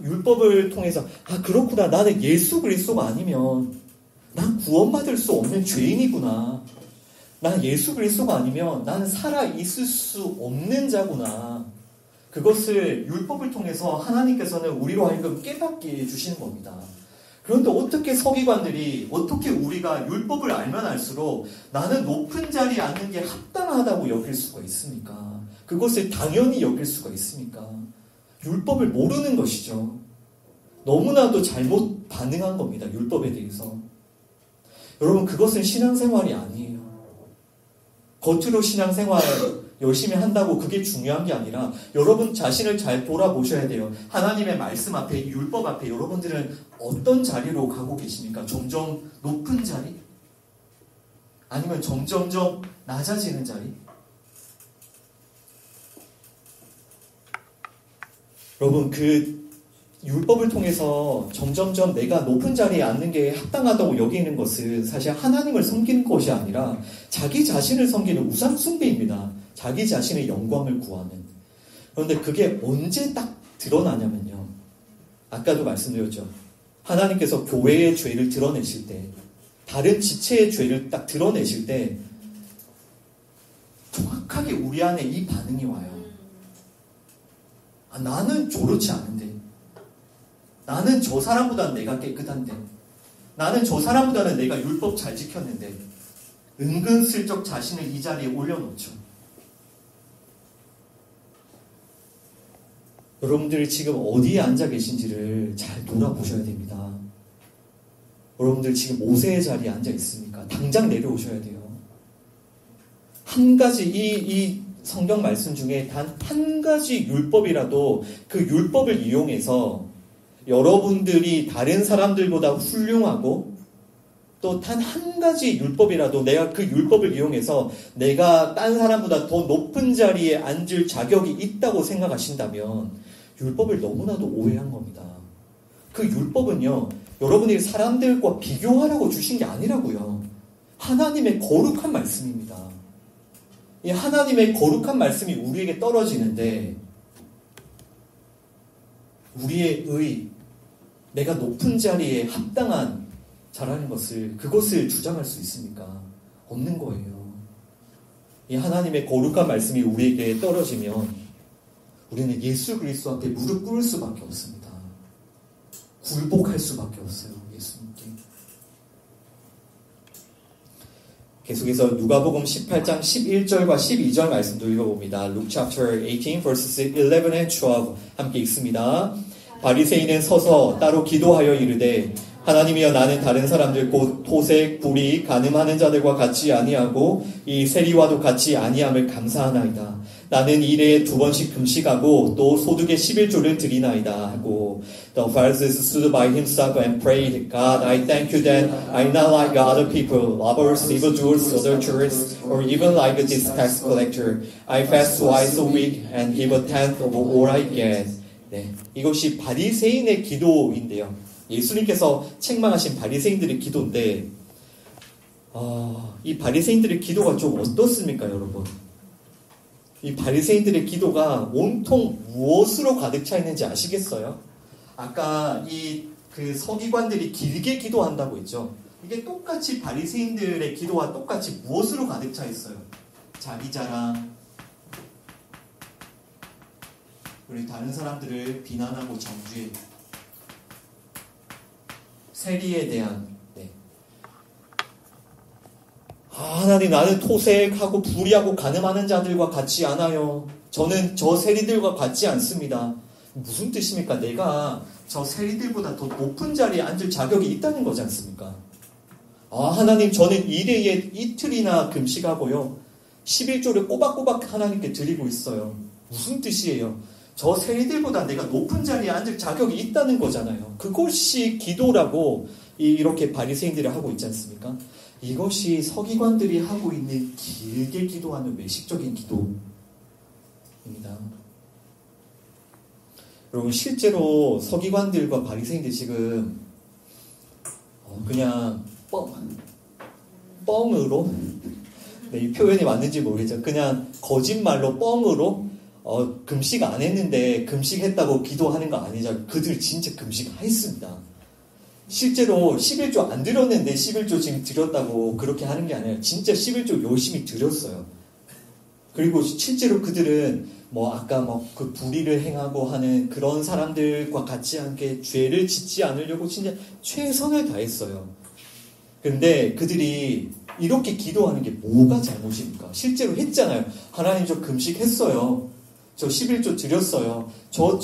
율법을 통해서 그렇구나. 나는 예수 그리스도가 아니면 난 구원받을 수 없는 죄인이구나. 난 예수 그리스도가 아니면 나는 살아 있을 수 없는 자구나. 그것을 율법을 통해서 하나님께서는 우리로 하여금 깨닫게 해주시는 겁니다. 그런데 어떻게 서기관들이, 어떻게 우리가 율법을 알면 알수록 나는 높은 자리에 앉는 게 합당하다고 여길 수가 있습니까? 그것을 당연히 여길 수가 있습니까? 율법을 모르는 것이죠. 너무나도 잘못 반응한 겁니다. 율법에 대해서. 여러분, 그것은 신앙생활이 아니에요. 겉으로 신앙생활 열심히 한다고 그게 중요한 게 아니라 여러분 자신을 잘 돌아보셔야 돼요. 하나님의 말씀 앞에, 율법 앞에 여러분들은 어떤 자리로 가고 계십니까? 점점 높은 자리? 아니면 점점점 낮아지는 자리? 여러분, 그 율법을 통해서 점점점 내가 높은 자리에 앉는 게 합당하다고 여기는 것은 사실 하나님을 섬기는 것이 아니라 자기 자신을 섬기는 우상 숭배입니다. 자기 자신의 영광을 구하는. 그런데 그게 언제 딱 드러나냐면요. 아까도 말씀드렸죠. 하나님께서 교회의 죄를 드러내실 때, 다른 지체의 죄를 딱 드러내실 때 정확하게 우리 안에 이 반응이 와요. 나는 저렇지 않은데, 나는 저 사람보다는 내가 깨끗한데, 나는 저 사람보다는 내가 율법 잘 지켰는데, 은근슬쩍 자신을 이 자리에 올려놓죠. 여러분들이 지금 어디에 앉아 계신지를 잘 돌아보셔야 됩니다. 여러분들 지금 모세의 자리에 앉아 있습니까? 당장 내려오셔야 돼요. 한 가지 이 성경 말씀 중에 단 한 가지 율법이라도 그 율법을 이용해서 여러분들이 다른 사람들보다 훌륭하고 또 단 한 가지 율법이라도 내가 그 율법을 이용해서 내가 딴 사람보다 더 높은 자리에 앉을 자격이 있다고 생각하신다면 율법을 너무나도 오해한 겁니다. 그 율법은요, 여러분이 사람들과 비교하라고 주신 게 아니라고요. 하나님의 거룩한 말씀입니다. 이 하나님의 거룩한 말씀이 우리에게 떨어지는데 우리의 의, 내가 높은 자리에 합당한 자라는 그것을 주장할 수 있습니까? 없는 거예요. 이 하나님의 거룩한 말씀이 우리에게 떨어지면 우리는 예수 그리스도 앞에 무릎 꿇을 수밖에 없습니다. 굴복할 수밖에 없어요. 예수님께. 계속해서 누가복음 18장 11절과 12절 말씀도 읽어봅니다. Luke chapter 18 verses 11 and 12 함께 읽습니다. 바리새인은 서서 따로 기도하여 이르되 하나님이여 나는 다른 사람들 곧 토색, 불의, 간음하는 자들과 같이 아니하고 이 세리와도 같이 아니함을 감사하나이다. 나는 일에 2번씩 금식하고 또 소득의 11조를 드리나이다 하고 The Pharisee stood by himself and prayed, God, I thank you that I'm not like other people, robbers, evildoers, adulterers, or even like this tax collector. I fast twice a week and give a tenth of all I get. 네, 이것이 바리새인의 기도인데요. 예수님께서 책망하신 바리새인들의 기도인데 이 바리새인들의 기도가 좀 어떻습니까, 여러분? 이 바리새인들의 기도가 온통 무엇으로 가득 차 있는지 아시겠어요? 아까 그 서기관들이 길게 기도한다고 했죠. 이게 똑같이 바리새인들의 기도와 똑같이 무엇으로 가득 차 있어요? 자기 자랑, 우리 다른 사람들을 비난하고 정죄, 세리에 대한 하나님 나는 토색하고 불의하고 간음하는 자들과 같지 않아요. 저는 저 세리들과 같지 않습니다. 무슨 뜻입니까? 내가 저 세리들보다 더 높은 자리에 앉을 자격이 있다는 거지 않습니까? 하나님 저는 일에 이틀이나 금식하고요. 11조를 꼬박꼬박 하나님께 드리고 있어요. 무슨 뜻이에요? 저 세리들보다 내가 높은 자리에 앉을 자격이 있다는 거잖아요. 그것이 기도라고 이렇게 바리새인들이 하고 있지 않습니까? 이것이 서기관들이 하고 있는 길게 기도하는 외식적인 기도입니다. 여러분 실제로 서기관들과 바리새인들 지금 그냥 뻥으로 이 표현이 맞는지 모르겠죠. 그냥 거짓말로 뻥으로 금식 안 했는데 금식했다고 기도하는 거 아니죠. 그들 진짜 금식했습니다. 실제로 11조 안 드렸는데 11조 지금 드렸다고 그렇게 하는 게 아니라 진짜 11조 열심히 드렸어요. 그리고 실제로 그들은 아까 그 불의를 행하고 하는 그런 사람들과 같이 함께 죄를 짓지 않으려고 진짜 최선을 다했어요. 근데 그들이 이렇게 기도하는 게 뭐가 잘못입니까? 실제로 했잖아요. 하나님 저 금식했어요. 저 11조 드렸어요. 저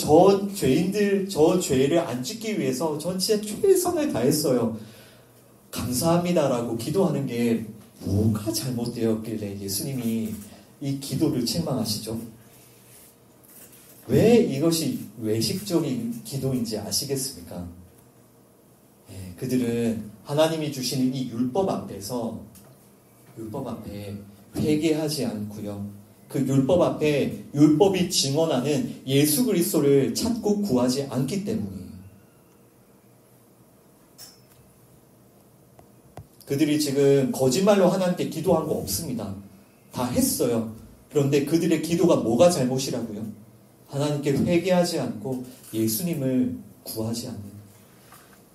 죄인들, 저 죄를 안 짓기 위해서 전 진짜 최선을 다했어요. 감사합니다라고 기도하는 게 뭐가 잘못되었길래 예수님이 이 기도를 책망하시죠? 왜 이것이 외식적인 기도인지 아시겠습니까? 그들은 하나님이 주시는 이 율법 앞에 회개하지 않고요. 그 율법 앞에 율법이 증언하는 예수 그리스도를 찾고 구하지 않기 때문이에요. 그들이 지금 거짓말로 하나님께 기도한 거 없습니다. 다 했어요. 그런데 그들의 기도가 뭐가 잘못이라고요? 하나님께 회개하지 않고 예수님을 구하지 않는.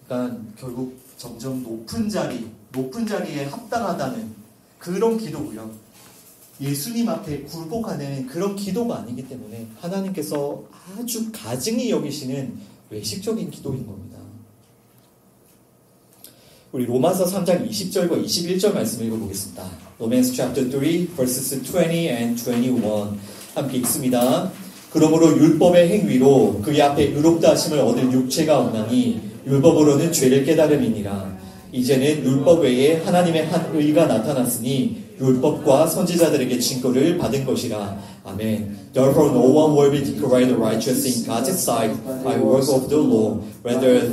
그러니까 결국 점점 높은 자리에 합당하다는 그런 기도고요. 예수님 앞에 굴복하는 그런 기도가 아니기 때문에 하나님께서 아주 가증히 여기시는 외식적인 기도인 겁니다. 우리 로마서 3장 20절과 21절 말씀 읽어보겠습니다. Romans chapter 3 verses 20 and 21 함께 읽습니다. 그러므로 율법의 행위로 그의 앞에 의롭다 하심을 얻을 육체가 없나니 율법으로는 죄를 깨달음이니라. 이제는 율법 외에 하나님의 한 의가 나타났으니 율법과 선지자들에게 증거를 받은 것이라. 아멘. Therefore no one will be declared righteous in God's sight by work of the law, rather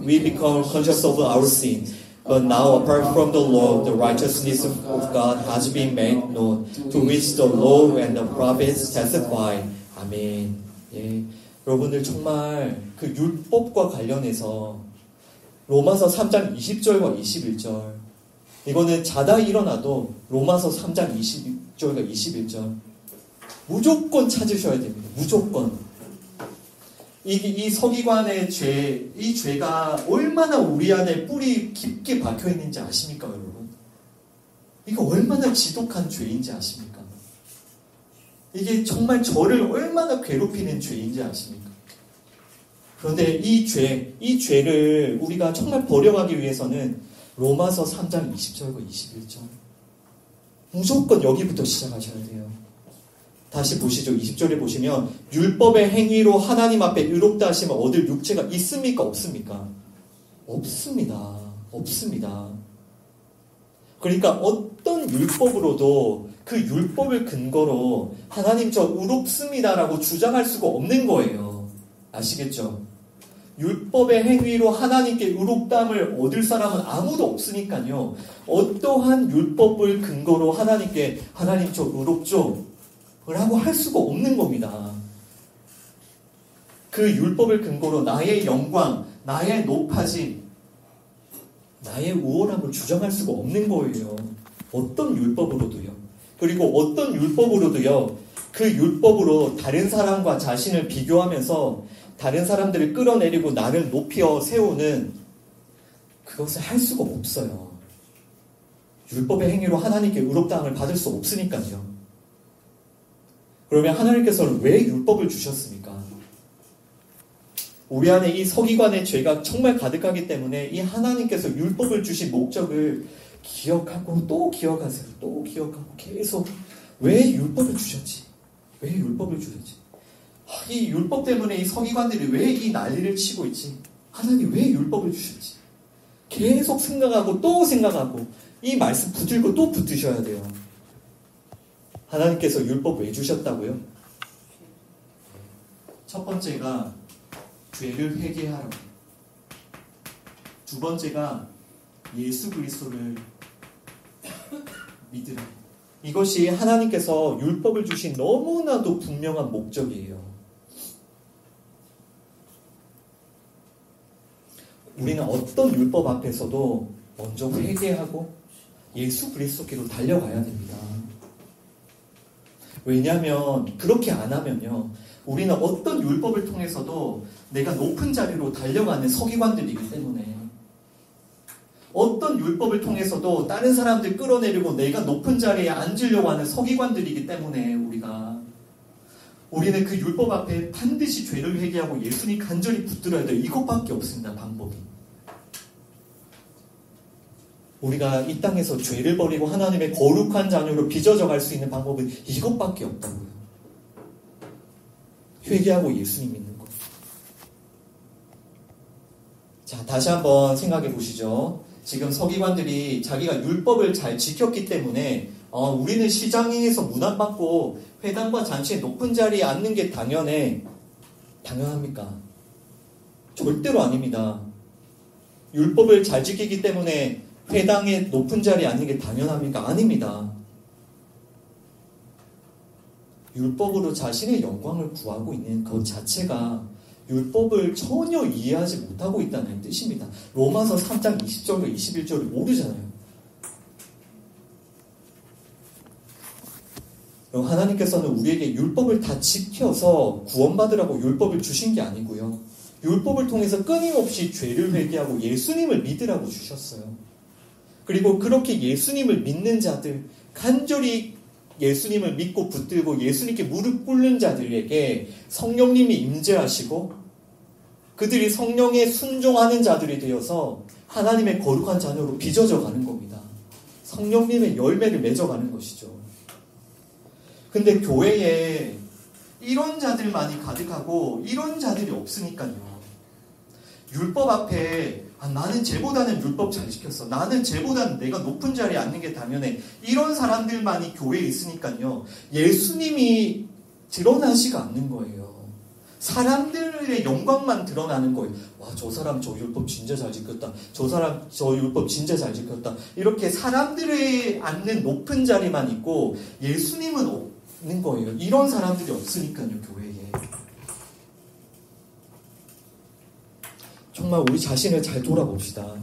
we become conscious of our sin. But now, apart from the law, the righteousness of God has been made known, to which the law and the prophets testify. 아멘. 예. 여러분들 정말 그 율법과 관련해서 로마서 3장 20절과 21절, 이거는 자다 일어나도 로마서 3장 20절과 21절 무조건 찾으셔야 됩니다. 무조건. 이 서기관의 죄, 이 죄가 얼마나 우리 안에 뿌리 깊게 박혀 있는지 아십니까, 여러분? 이게 얼마나 지독한 죄인지 아십니까? 이게 정말 저를 얼마나 괴롭히는 죄인지 아십니까? 그런데 이 죄를 우리가 정말 버려가기 위해서는 로마서 3장 20절과 21절 무조건 여기부터 시작하셔야 돼요. 다시 보시죠. 20절에 보시면 율법의 행위로 하나님 앞에 의롭다 하시면 얻을 육체가 있습니까? 없습니까? 없습니다. 없습니다. 그러니까 어떤 율법으로도 그 율법을 근거로 하나님 저 의롭습니다라고 주장할 수가 없는 거예요. 아시겠죠? 율법의 행위로 하나님께 의롭다함을 얻을 사람은 아무도 없으니까요. 어떠한 율법을 근거로 하나님께 하나님 저 의롭죠? 라고 할 수가 없는 겁니다. 그 율법을 근거로 나의 영광, 나의 높아짐, 나의 우월함을 주장할 수가 없는 거예요. 어떤 율법으로도요. 그리고 어떤 율법으로도요. 그 율법으로 다른 사람과 자신을 비교하면서 다른 사람들을 끌어내리고 나를 높여 세우는 그것을 할 수가 없어요. 율법의 행위로 하나님께 의롭다함을 받을 수 없으니까요. 그러면 하나님께서는 왜 율법을 주셨습니까? 우리 안에 이 서기관의 죄가 정말 가득하기 때문에 이 하나님께서 율법을 주신 목적을 기억하고 또 기억하세요. 또 기억하고 계속 왜 율법을 주셨지? 왜 율법을 주셨지? 이 율법 때문에 이 서기관들이 왜 이 난리를 치고 있지? 하나님 왜 율법을 주셨지? 계속 생각하고 또 생각하고 이 말씀 붙들고 또 붙드셔야 돼요. 하나님께서 율법 왜 주셨다고요? 첫 번째가 죄를 회개하라고. 두 번째가 예수 그리스도를 믿으라고. 이것이 하나님께서 율법을 주신 너무나도 분명한 목적이에요. 우리는 어떤 율법 앞에서도 먼저 회개하고 예수 그리스도께로 달려가야 됩니다. 왜냐하면 그렇게 안 하면요, 우리는 어떤 율법을 통해서도 내가 높은 자리로 달려가는 서기관들이기 때문에, 어떤 율법을 통해서도 다른 사람들 끌어내리고 내가 높은 자리에 앉으려고 하는 서기관들이기 때문에 우리는 그 율법 앞에 반드시 죄를 회개하고 예수님 간절히 붙들어야 돼요. 이것밖에 없습니다. 방법이. 우리가 이 땅에서 죄를 버리고 하나님의 거룩한 자녀로 빚어져 갈 수 있는 방법은 이것밖에 없다고요. 회개하고 예수님 믿는 것. 자, 다시 한번 생각해 보시죠. 지금 서기관들이 자기가 율법을 잘 지켰기 때문에 우리는 시장에서 문안받고 회당과 잔치의 높은 자리에 앉는 게 당연합니까? 절대로 아닙니다. 율법을 잘 지키기 때문에 회당의 높은 자리에 앉는 게 당연합니까? 아닙니다. 율법으로 자신의 영광을 구하고 있는 것 자체가 율법을 전혀 이해하지 못하고 있다는 뜻입니다. 로마서 3장 20절과 21절을 모르잖아요. 하나님께서는 우리에게 율법을 다 지켜서 구원받으라고 율법을 주신 게 아니고요. 율법을 통해서 끊임없이 죄를 회개하고 예수님을 믿으라고 주셨어요. 그리고 그렇게 예수님을 믿는 자들, 간절히 예수님을 믿고 붙들고 예수님께 무릎 꿇는 자들에게 성령님이 임재하시고 그들이 성령에 순종하는 자들이 되어서 하나님의 거룩한 자녀로 빚어져 가는 겁니다. 성령님의 열매를 맺어가는 것이죠. 근데 교회에 이런 자들만이 가득하고 이런 자들이 없으니까요. 율법 앞에 나는 쟤보다는 율법 잘 지켰어. 나는 쟤보다는 내가 높은 자리에 앉는 게 당연해. 이런 사람들만이 교회에 있으니까요. 예수님이 드러나지가 않는 거예요. 사람들의 영광만 드러나는 거예요. 와, 저 사람 저 율법 진짜 잘 지켰다. 저 사람 저 율법 진짜 잘 지켰다. 이렇게 사람들의 앉는 높은 자리만 있고 예수님은 없는 거예요. 이런 사람들이 없으니까요, 교회에. 정말 우리 자신을 잘 돌아봅시다.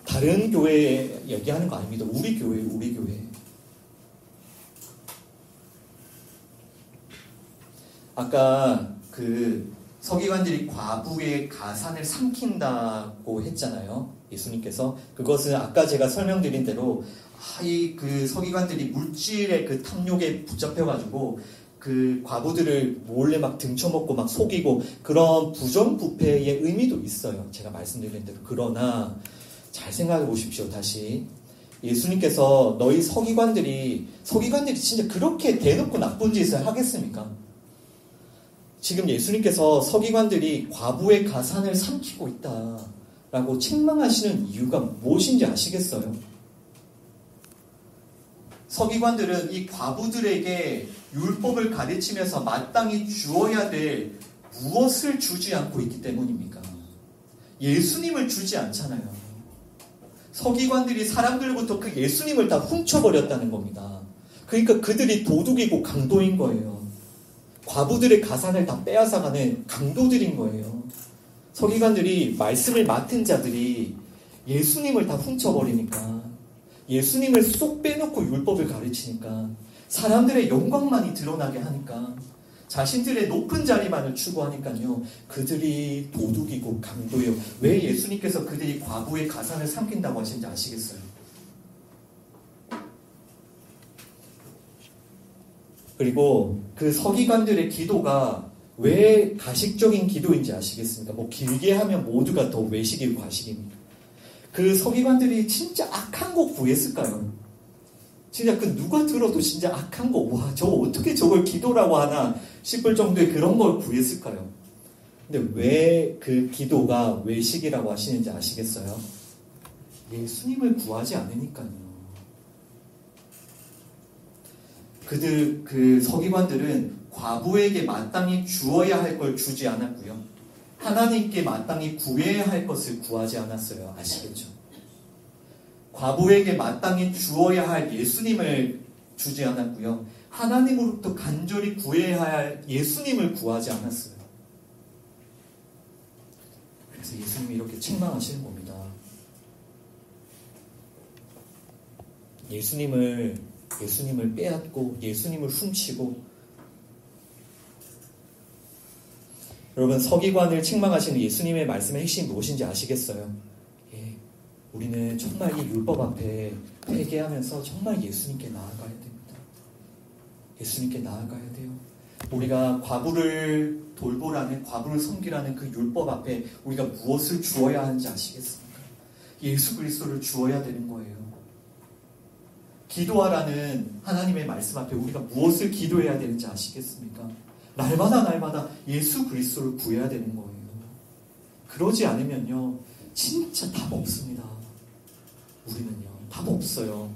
다른 교회 얘기하는 거 아닙니다. 우리 교회. 아까 그 서기관들이 과부의 가산을 삼킨다고 했잖아요. 예수님께서. 그것은 아까 제가 설명드린 대로 이 그 서기관들이 물질의 그 탐욕에 붙잡혀가지고 그 과부들을 몰래 막 등쳐먹고 막 속이고 그런 부정부패의 의미도 있어요. 제가 말씀드린 대로. 그러나 잘 생각해 보십시오. 다시 예수님께서 너희 서기관들이 진짜 그렇게 대놓고 나쁜 짓을 하겠습니까? 지금 예수님께서 서기관들이 과부의 가산을 삼키고 있다라고 책망하시는 이유가 무엇인지 아시겠어요? 서기관들은 이 과부들에게 율법을 가르치면서 마땅히 주어야 될 무엇을 주지 않고 있기 때문입니까? 예수님을 주지 않잖아요. 서기관들이 사람들로부터 그 예수님을 다 훔쳐버렸다는 겁니다. 그러니까 그들이 도둑이고 강도인 거예요. 과부들의 가산을 다 빼앗아가는 강도들인 거예요. 서기관들이 말씀을 맡은 자들이 예수님을 다 훔쳐버리니까, 예수님을 쏙 빼놓고 율법을 가르치니까, 사람들의 영광만이 드러나게 하니까, 자신들의 높은 자리만을 추구하니까요, 그들이 도둑이고 강도예요. 왜 예수님께서 그들이 과부의 가산을 삼킨다고 하시는지 아시겠어요? 그리고 그 서기관들의 기도가 왜 가식적인 기도인지 아시겠습니까? 뭐 길게 하면 모두가 더 외식이고 가식입니다. 그 서기관들이 진짜 악한 거 구했을까요? 진짜 그 누가 들어도 진짜 악한 거, 와, 저 어떻게 저걸 기도라고 하나 싶을 정도의 그런 걸 구했을까요? 근데 왜 그 기도가 외식이라고 하시는지 아시겠어요? 예수님을 구하지 않으니까요. 그 서기관들은 과부에게 마땅히 주어야 할 걸 주지 않았고요. 하나님께 마땅히 구해야 할 것을 구하지 않았어요. 아시겠죠? 과부에게 마땅히 주어야 할 예수님을 주지 않았고요. 하나님으로부터 간절히 구해야 할 예수님을 구하지 않았어요. 그래서 예수님이 이렇게 책망하시는 겁니다. 예수님을 빼앗고 예수님을 훔치고, 여러분, 서기관을 책망하시는 예수님의 말씀의 핵심이 무엇인지 아시겠어요? 예, 우리는 정말 이 율법 앞에 회개하면서 정말 예수님께 나아가야 됩니다. 예수님께 나아가야 돼요. 우리가 과부를 돌보라는, 과부를 섬기라는 그 율법 앞에 우리가 무엇을 주어야 하는지 아시겠습니까? 예수 그리스도를 주어야 되는 거예요. 기도하라는 하나님의 말씀 앞에 우리가 무엇을 기도해야 되는지 아시겠습니까? 날마다 예수 그리스도를 구해야 되는 거예요. 그러지 않으면요, 진짜 답 없습니다. 우리는요, 답 없어요.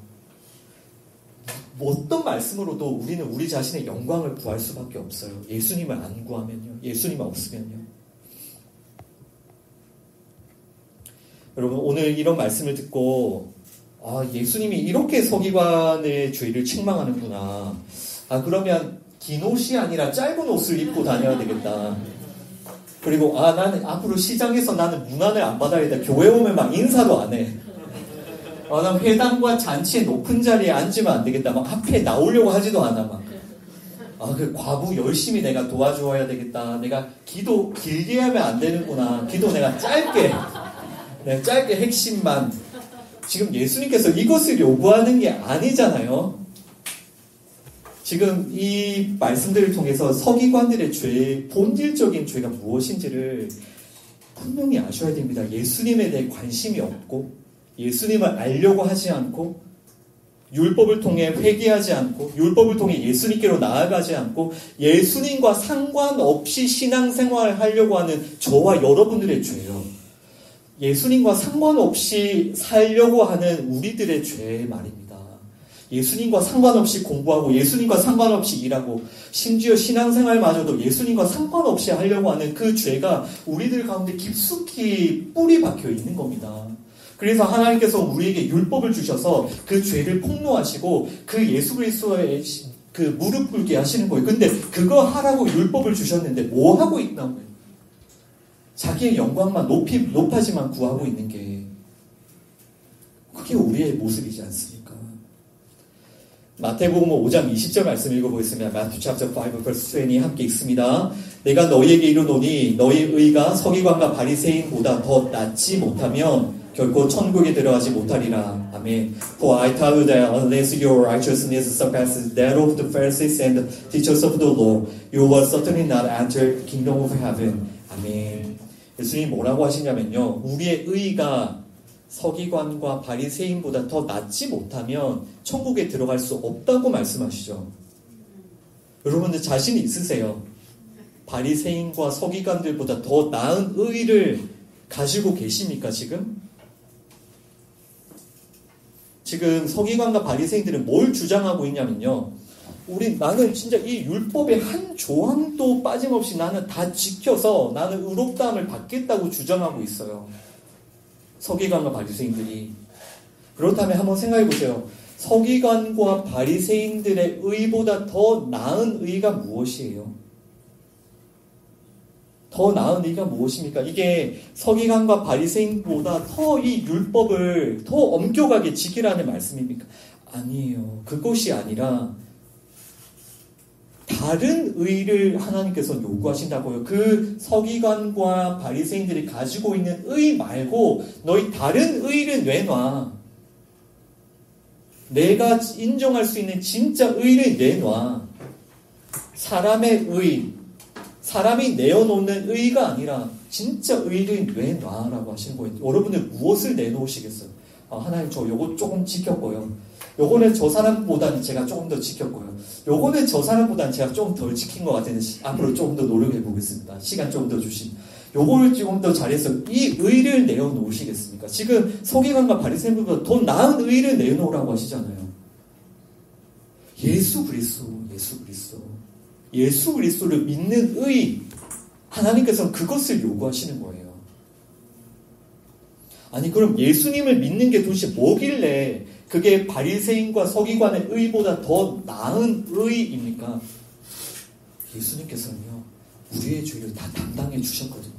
어떤 말씀으로도 우리는 우리 자신의 영광을 구할 수밖에 없어요. 예수님을 안 구하면요, 예수님 없으면요. 여러분, 오늘 이런 말씀을 듣고 예수님이 이렇게 서기관의 죄를 책망하는구나. 그러면 긴 옷이 아니라 짧은 옷을 입고 다녀야 되겠다. 그리고 나는 앞으로 시장에서 나는 문안을 안 받아야 돼. 교회 오면 막 인사도 안 해. 난 회당과 잔치의 높은 자리에 앉으면 안 되겠다. 막 앞에 나오려고 하지도 않아. 막. 그 과부 열심히 내가 도와주어야 되겠다. 내가 기도 길게 하면 안 되는구나. 기도 내가 짧게 핵심만. 지금 예수님께서 이것을 요구하는 게 아니잖아요. 지금 이 말씀들을 통해서 서기관들의 죄, 본질적인 죄가 무엇인지를 분명히 아셔야 됩니다. 예수님에 대해 관심이 없고, 예수님을 알려고 하지 않고, 율법을 통해 회개하지 않고, 율법을 통해 예수님께로 나아가지 않고, 예수님과 상관없이 신앙생활을 하려고 하는 저와 여러분들의 죄요. 예수님과 상관없이 살려고 하는 우리들의 죄 말입니다. 예수님과 상관없이 공부하고 예수님과 상관없이 일하고 심지어 신앙생활마저도 예수님과 상관없이 하려고 하는 그 죄가 우리들 가운데 깊숙이 뿌리 박혀 있는 겁니다. 그래서 하나님께서 우리에게 율법을 주셔서 그 죄를 폭로하시고 그 예수 그리스도의 그 무릎 꿇게 하시는 거예요. 근데 그거 하라고 율법을 주셨는데 뭐 하고 있나고요? 자기의 영광만 높아지만 구하고 있는 게 그게 우리의 모습이지 않습니까? 마태복음 5장 20절 말씀 읽어보겠습니다. Matthew chapter 5 verse 20 함께 읽습니다. 내가 너희에게 이르노니 너희 의가 서기관과 바리새인보다 더 낫지 못하면 결코 천국에 들어가지 못하리라. 아멘. For I tell you that unless your righteousness surpasses that of the Pharisees and the teachers of the law, you will certainly not enter the kingdom of heaven. 아멘. 예수님이 뭐라고 하시냐면요. 우리의 의가 서기관과 바리새인보다 더 낫지 못하면 천국에 들어갈 수 없다고 말씀하시죠. 여러분들 자신이 있으세요? 바리새인과 서기관들보다 더 나은 의를 가지고 계십니까 지금? 지금 서기관과 바리새인들은 뭘 주장하고 있냐면요. 나는 진짜 이 율법의 한 조항도 빠짐없이 나는 다 지켜서 나는 의롭다함을 받겠다고 주장하고 있어요. 서기관과 바리새인들이. 그렇다면 한번 생각해 보세요. 서기관과 바리새인들의 의보다 더 나은 의가 무엇이에요? 더 나은 의가 무엇입니까? 이게 서기관과 바리새인보다 더 이 율법을 더 엄격하게 지키라는 말씀입니까? 아니에요. 그것이 아니라 다른 의를 하나님께서 요구하신다고요. 그 서기관과 바리새인들이 가지고 있는 의 말고 너희 다른 의를 내놔. 내가 인정할 수 있는 진짜 의를 내놔. 사람의 의, 사람이 내어놓는 의가 아니라 진짜 의를 내놔라고 하시는 거예요. 여러분들 무엇을 내놓으시겠어요? 하나님 저 요거 조금 지켰고요. 요거는 저 사람보다는 제가 조금 더 지켰고요. 요거는 저 사람보다는 제가 조금 덜 지킨 것 같은데 앞으로 조금 더 노력해 보겠습니다. 시간 조금 더 주신. 요거를 조금 더 잘해서 이 의를 내어놓으시겠습니까? 지금 서기관과 바리새인보다 더 나은 의를 내어놓으라고 하시잖아요. 예수 그리스도를 믿는 의, 하나님께서는 그것을 요구하시는 거예요. 아니 그럼 예수님을 믿는 게 도대체 뭐길래 그게 바리새인과 서기관의 의보다 더 나은 의입니까? 예수님께서는요 우리의 죄를 다 담당해 주셨거든요.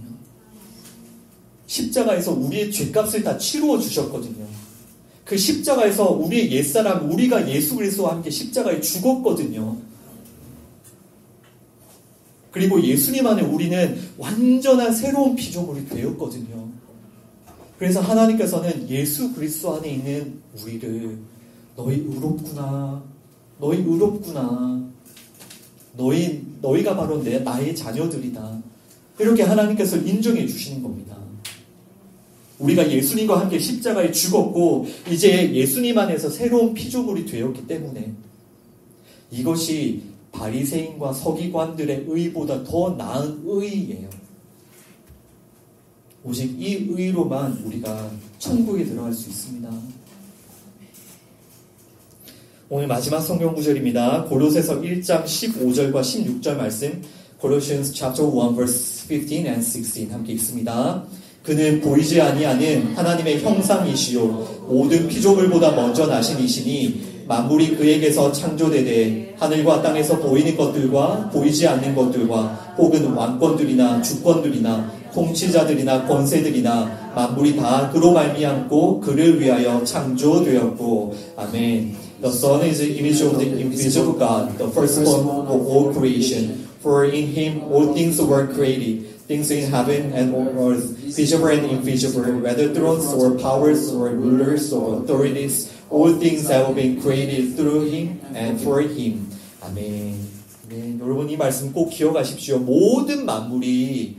십자가에서 우리의 죄값을 다 치루어 주셨거든요. 그 십자가에서 우리의 옛사람, 우리가 예수 그리스도와 함께 십자가에 죽었거든요. 그리고 예수님 안에 우리는 완전한 새로운 피조물이 되었거든요. 그래서 하나님께서는 예수 그리스도 안에 있는 우리를 너희 의롭구나. 너희가 바로 나의 자녀들이다. 이렇게 하나님께서 인정해 주시는 겁니다. 우리가 예수님과 함께 십자가에 죽었고 이제 예수님 안에서 새로운 피조물이 되었기 때문에 이것이 바리새인과 서기관들의 의보다 더 나은 의예요. 오직 이 의로만 우리가 천국에 들어갈 수 있습니다. 오늘 마지막 성경 구절입니다. 고로새서 1장 15절과 16절 말씀, Colossians chapter 1 verse 15 and 16 함께 읽습니다. 그는 보이지 아니하는 하나님의 형상이시요 모든 피조물보다 먼저 나신 이시니 만물이 그에게서 창조되되 하늘과 땅에서 보이는 것들과 보이지 않는 것들과 혹은 왕권들이나 주권들이나 통치자들이나 권세들이나 만물이 다 그로 말미암고 그를 위하여 창조되었고 아멘. The Son is the image of the invisible God, the firstborn of all creation. For in Him all things were created, things in heaven and on earth, visible and invisible, whether thrones or powers or rulers or authorities, all things have been created through Him and for Him. 아멘. 네, 여러분 이 말씀 꼭 기억하십시오. 모든 만물이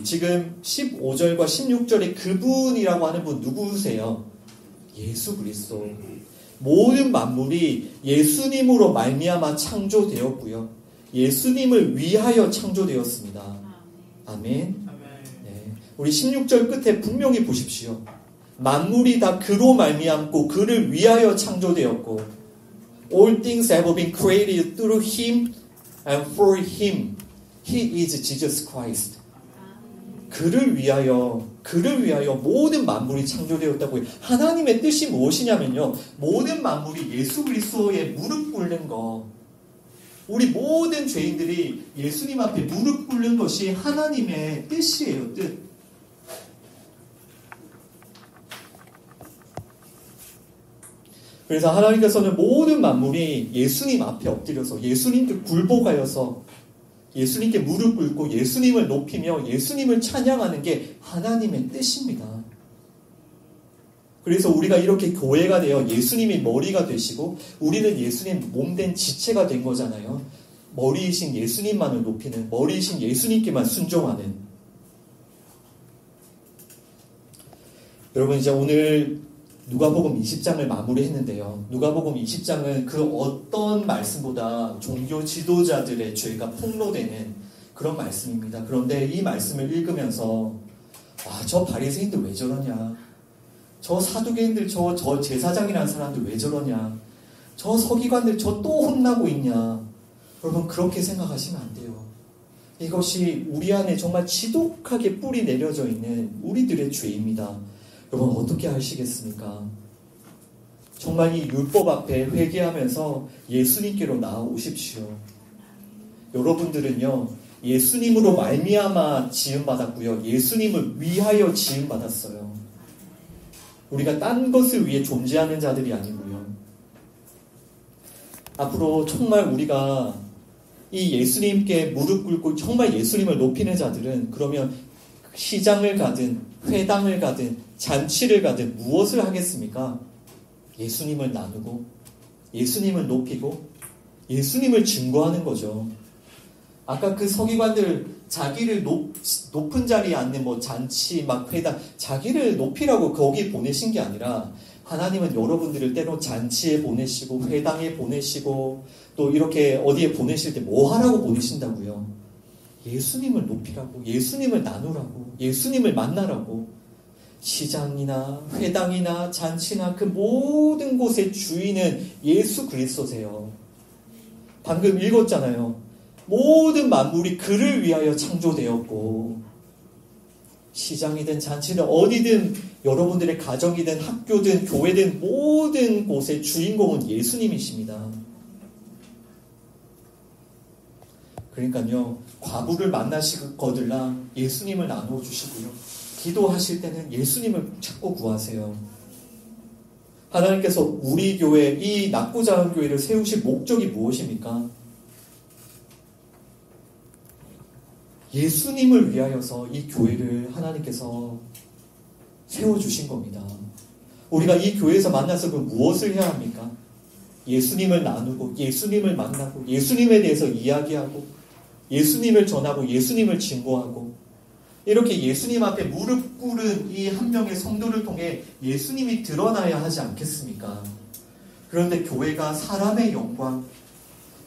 지금 15절과 16절에 그분이라고 하는 분 누구세요? 예수 그리스도. 모든 만물이 예수님으로 말미암아 창조되었고요. 예수님을 위하여 창조되었습니다. 아멘. 네. 우리 16절 끝에 분명히 보십시오. 만물이 다 그로 말미암고 그를 위하여 창조되었고 All things have been created through Him and for Him. He is Jesus Christ. 그를 위하여 모든 만물이 창조되었다고요. 하나님의 뜻이 무엇이냐면요. 모든 만물이 예수 그리스도에 무릎 꿇는 거. 우리 모든 죄인들이 예수님 앞에 무릎 꿇는 것이 하나님의 뜻이에요. 뜻. 그래서 하나님께서는 모든 만물이 예수님 앞에 엎드려서 예수님께 굴복하여서 예수님께 무릎 꿇고 예수님을 높이며 예수님을 찬양하는 게 하나님의 뜻입니다. 그래서 우리가 이렇게 교회가 되어 예수님이 머리가 되시고 우리는 예수님 몸된 지체가 된 거잖아요. 머리이신 예수님만을 높이는, 머리이신 예수님께만 순종하는. 여러분, 이제 오늘 누가복음 20장을 마무리했는데요. 누가복음 20장은 그 어떤 말씀보다 종교 지도자들의 죄가 폭로되는 그런 말씀입니다. 그런데 이 말씀을 읽으면서 저 바리새인들 왜 저러냐, 저 사두개인들, 저 제사장이라는 사람들 왜 저러냐, 저 서기관들 저 또 혼나고 있냐. 여러분, 그렇게 생각하시면 안 돼요. 이것이 우리 안에 정말 지독하게 뿌리 내려져 있는 우리들의 죄입니다. 여러분, 어떻게 하시겠습니까? 정말 이 율법 앞에 회개하면서 예수님께로 나아오십시오. 여러분들은요, 예수님으로 말미암아 지음받았고요, 예수님을 위하여 지음받았어요. 우리가 딴 것을 위해 존재하는 자들이 아니고요. 앞으로 정말 우리가 이 예수님께 무릎 꿇고 정말 예수님을 높이는 자들은 그러면 시장을 가든 회당을 가든 잔치를 가든 무엇을 하겠습니까? 예수님을 나누고 예수님을 높이고 예수님을 증거하는 거죠. 아까 그 서기관들 자기를 높은 자리에 앉는 잔치 회당, 자기를 높이라고 거기 보내신 게 아니라 하나님은 여러분들을 때로 잔치에 보내시고 회당에 보내시고 또 이렇게 어디에 보내실 때 뭐 하라고 보내신다고요? 예수님을 높이라고, 예수님을 나누라고, 예수님을 만나라고. 시장이나 회당이나 잔치나 그 모든 곳의 주인은 예수 그리스도세요. 방금 읽었잖아요. 모든 만물이 그를 위하여 창조되었고, 시장이든 잔치든 어디든 여러분들의 가정이든 학교든 교회든 모든 곳의 주인공은 예수님이십니다. 그러니까요, 과부를 만나시거들라 예수님을 나누어 주시고요, 기도하실 때는 예수님을 찾고 구하세요. 하나님께서 우리 교회, 이 낙고자원교회를 세우실 목적이 무엇입니까? 예수님을 위하여서 이 교회를 하나님께서 세워주신 겁니다. 우리가 이 교회에서 만나서 무엇을 해야 합니까? 예수님을 나누고 예수님을 만나고 예수님에 대해서 이야기하고 예수님을 전하고 예수님을 증거하고, 이렇게 예수님 앞에 무릎 꿇은 이 한 명의 성도를 통해 예수님이 드러나야 하지 않겠습니까? 그런데 교회가 사람의 영광,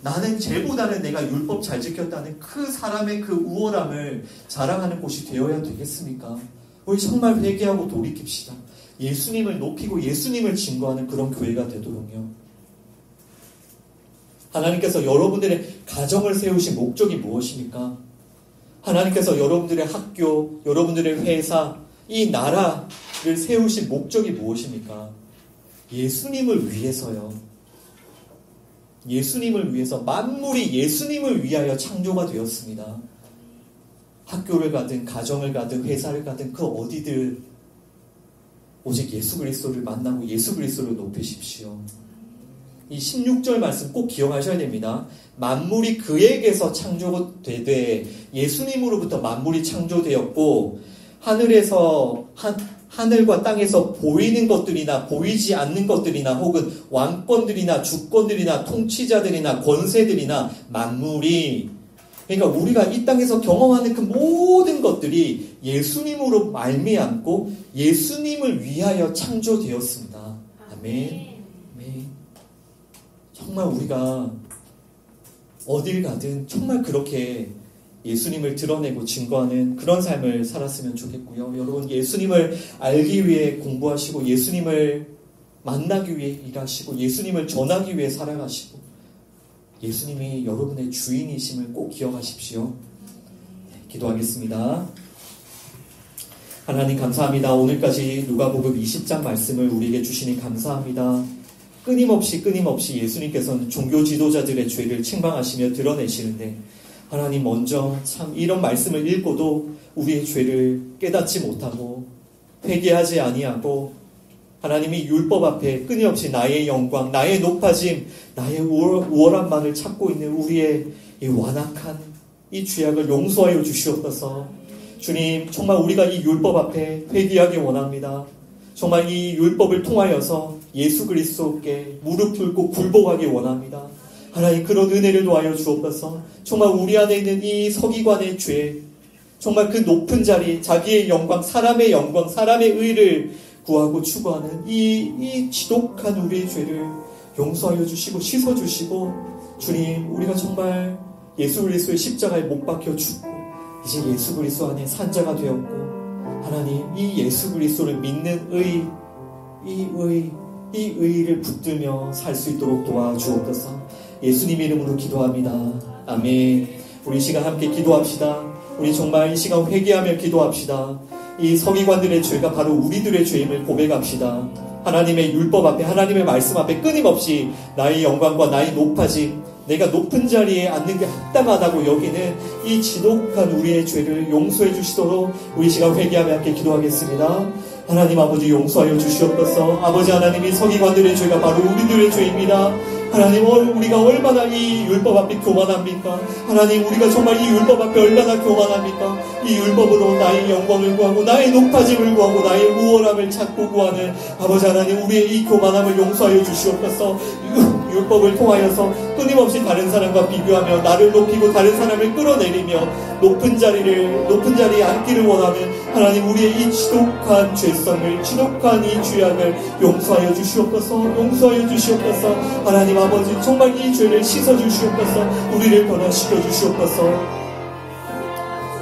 나는 쟤보다는 내가 율법 잘 지켰다는 그 사람의 그 우월함을 자랑하는 곳이 되어야 되겠습니까? 우리 정말 회개하고 돌이킵시다. 예수님을 높이고 예수님을 증거하는 그런 교회가 되도록요. 하나님께서 여러분들의 가정을 세우신 목적이 무엇입니까? 하나님께서 여러분들의 학교, 여러분들의 회사, 이 나라를 세우신 목적이 무엇입니까? 예수님을 위해서요. 예수님을 위해서, 만물이 예수님을 위하여 창조가 되었습니다. 학교를 가든 가정을 가든 회사를 가든 그 어디들 오직 예수 그리스도를 만나고 예수 그리스도를 높이십시오. 이 16절 말씀 꼭 기억하셔야 됩니다. 만물이 그에게서 창조되되, 예수님으로부터 만물이 창조되었고, 하늘과 땅에서 보이는 것들이나 보이지 않는 것들이나 혹은 왕권들이나 주권들이나 통치자들이나 권세들이나 만물이, 그러니까 우리가 이 땅에서 경험하는 그 모든 것들이 예수님으로 말미암고 예수님을 위하여 창조되었습니다. 아멘. 정말 우리가 어딜 가든 정말 그렇게 예수님을 드러내고 증거하는 그런 삶을 살았으면 좋겠고요. 여러분, 예수님을 알기 위해 공부하시고 예수님을 만나기 위해 일하시고 예수님을 전하기 위해 살아가시고 예수님이 여러분의 주인이심을 꼭 기억하십시오. 기도하겠습니다. 하나님 감사합니다. 오늘까지 누가복음 20장 말씀을 우리에게 주시니 감사합니다. 끊임없이 예수님께서는 종교 지도자들의 죄를 책망하시며 드러내시는데 하나님 먼저 참 이런 말씀을 읽고도 우리의 죄를 깨닫지 못하고 회개하지 아니하고 하나님이 율법 앞에 끊임없이 나의 영광, 나의 높아짐, 나의 우월함만을 찾고 있는 우리의 이 완악한 이 죄악을 용서하여 주시옵소서. 주님, 정말 우리가 이 율법 앞에 회개하기 원합니다. 정말 이 율법을 통하여서 예수 그리스도께 무릎 꿇고 굴복하기 원합니다. 하나님, 그런 은혜를 도하여 주옵소서. 정말 우리 안에 있는 이 서기관의 죄, 정말 그 높은 자리, 자기의 영광, 사람의 의를 구하고 추구하는 이 지독한 우리의 죄를 용서하여 주시고 씻어주시고, 주님, 우리가 정말 예수 그리스도의 십자가에 못 박혀 죽고 이제 예수 그리스도 안에 산자가 되었고, 하나님, 이 예수 그리스도를 믿는 이 의를 붙들며 살 수 있도록 도와주옵소서. 예수님 이름으로 기도합니다. 아멘. 우리 이 시간 함께 기도합시다. 우리 정말 이 시간 회개하며 기도합시다. 이 서기관들의 죄가 바로 우리들의 죄임을 고백합시다. 하나님의 율법 앞에, 하나님의 말씀 앞에 끊임없이 나의 영광과 나의 높아짐, 내가 높은 자리에 앉는 게 합당하다고 여기는 이 지독한 우리의 죄를 용서해 주시도록 우리 시간 회개하며 함께 기도하겠습니다. 하나님 아버지, 용서하여 주시옵소서. 아버지 하나님, 이 서기관들의 죄가 바로 우리들의 죄입니다. 하나님, 우리가 얼마나 이 율법 앞에 교만합니까? 하나님, 우리가 정말 이 율법 앞에 얼마나 교만합니까? 이 율법으로 나의 영광을 구하고 나의 높아짐을 구하고 나의 우월함을 찾고 구하는 아버지 하나님, 우리의 이 교만함을 용서하여 주시옵소서. 율법을 통하여서 끊임없이 다른 사람과 비교하며 나를 높이고 다른 사람을 끌어내리며 높은 자리에 앉기를 원하는 하나님, 우리의 이 지독한 죄성을, 지독한 이 죄악을 용서하여 주시옵소서. 하나님 아버지, 정말 이 죄를 씻어 주시옵소서. 우리를 변화시켜 주시옵소서.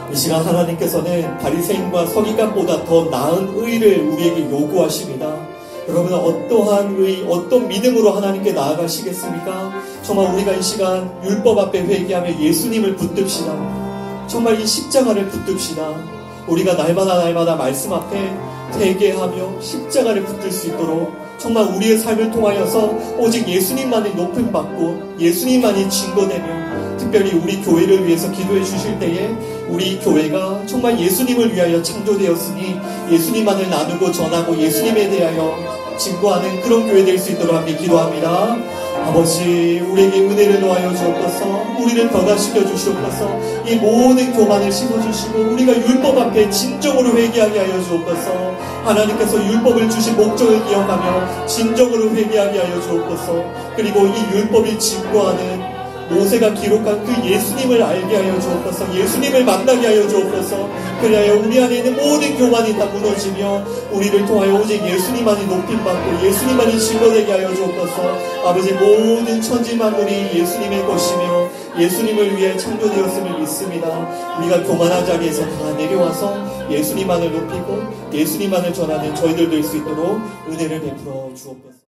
이 시간 하나님께서는 바리새인과 서기관보다 더 나은 의를 우리에게 요구하십니다. 여러분, 어떠한 의, 어떤 믿음으로 하나님께 나아가시겠습니까? 정말 우리가 이 시간 율법 앞에 회개하며 예수님을 붙듭시다. 정말 이 십자가를 붙듭시다. 우리가 날마다 말씀 앞에 회개하며 십자가를 붙들 수 있도록 정말 우리의 삶을 통하여서 오직 예수님만이 높임 받고 예수님만이 증거되며, 특별히 우리 교회를 위해서 기도해 주실 때에 우리 교회가 정말 예수님을 위하여 창조되었으니 예수님만을 나누고 전하고 예수님에 대하여 증거하는 그런 교회 될 수 있도록 함께 기도합니다. 아버지, 우리에게 은혜를 놓아여 주옵소서. 우리를 변화시켜 주시옵소서. 이 모든 교만을 씻어주시고 우리가 율법 앞에 진정으로 회개하게 하여 주옵소서. 하나님께서 율법을 주신 목적을 기억하며 진정으로 회개하게 하여 주옵소서. 그리고 이 율법이 증거하는 모세가 기록한 그 예수님을 알게 하여 주옵소서. 예수님을 만나게 하여 주옵소서. 그리하여 우리 안에 있는 모든 교만이 다 무너지며 우리를 통하여 오직 예수님만이 높임받고 예수님만이 증거되게 하여 주옵소서. 아버지, 모든 천지 만물이 예수님의 것이며 예수님을 위해 창조되었음을 믿습니다. 우리가 교만한 자리에서 다 내려와서 예수님만을 높이고 예수님만을 전하는 저희들 될 수 있도록 은혜를 베풀어 주옵소서.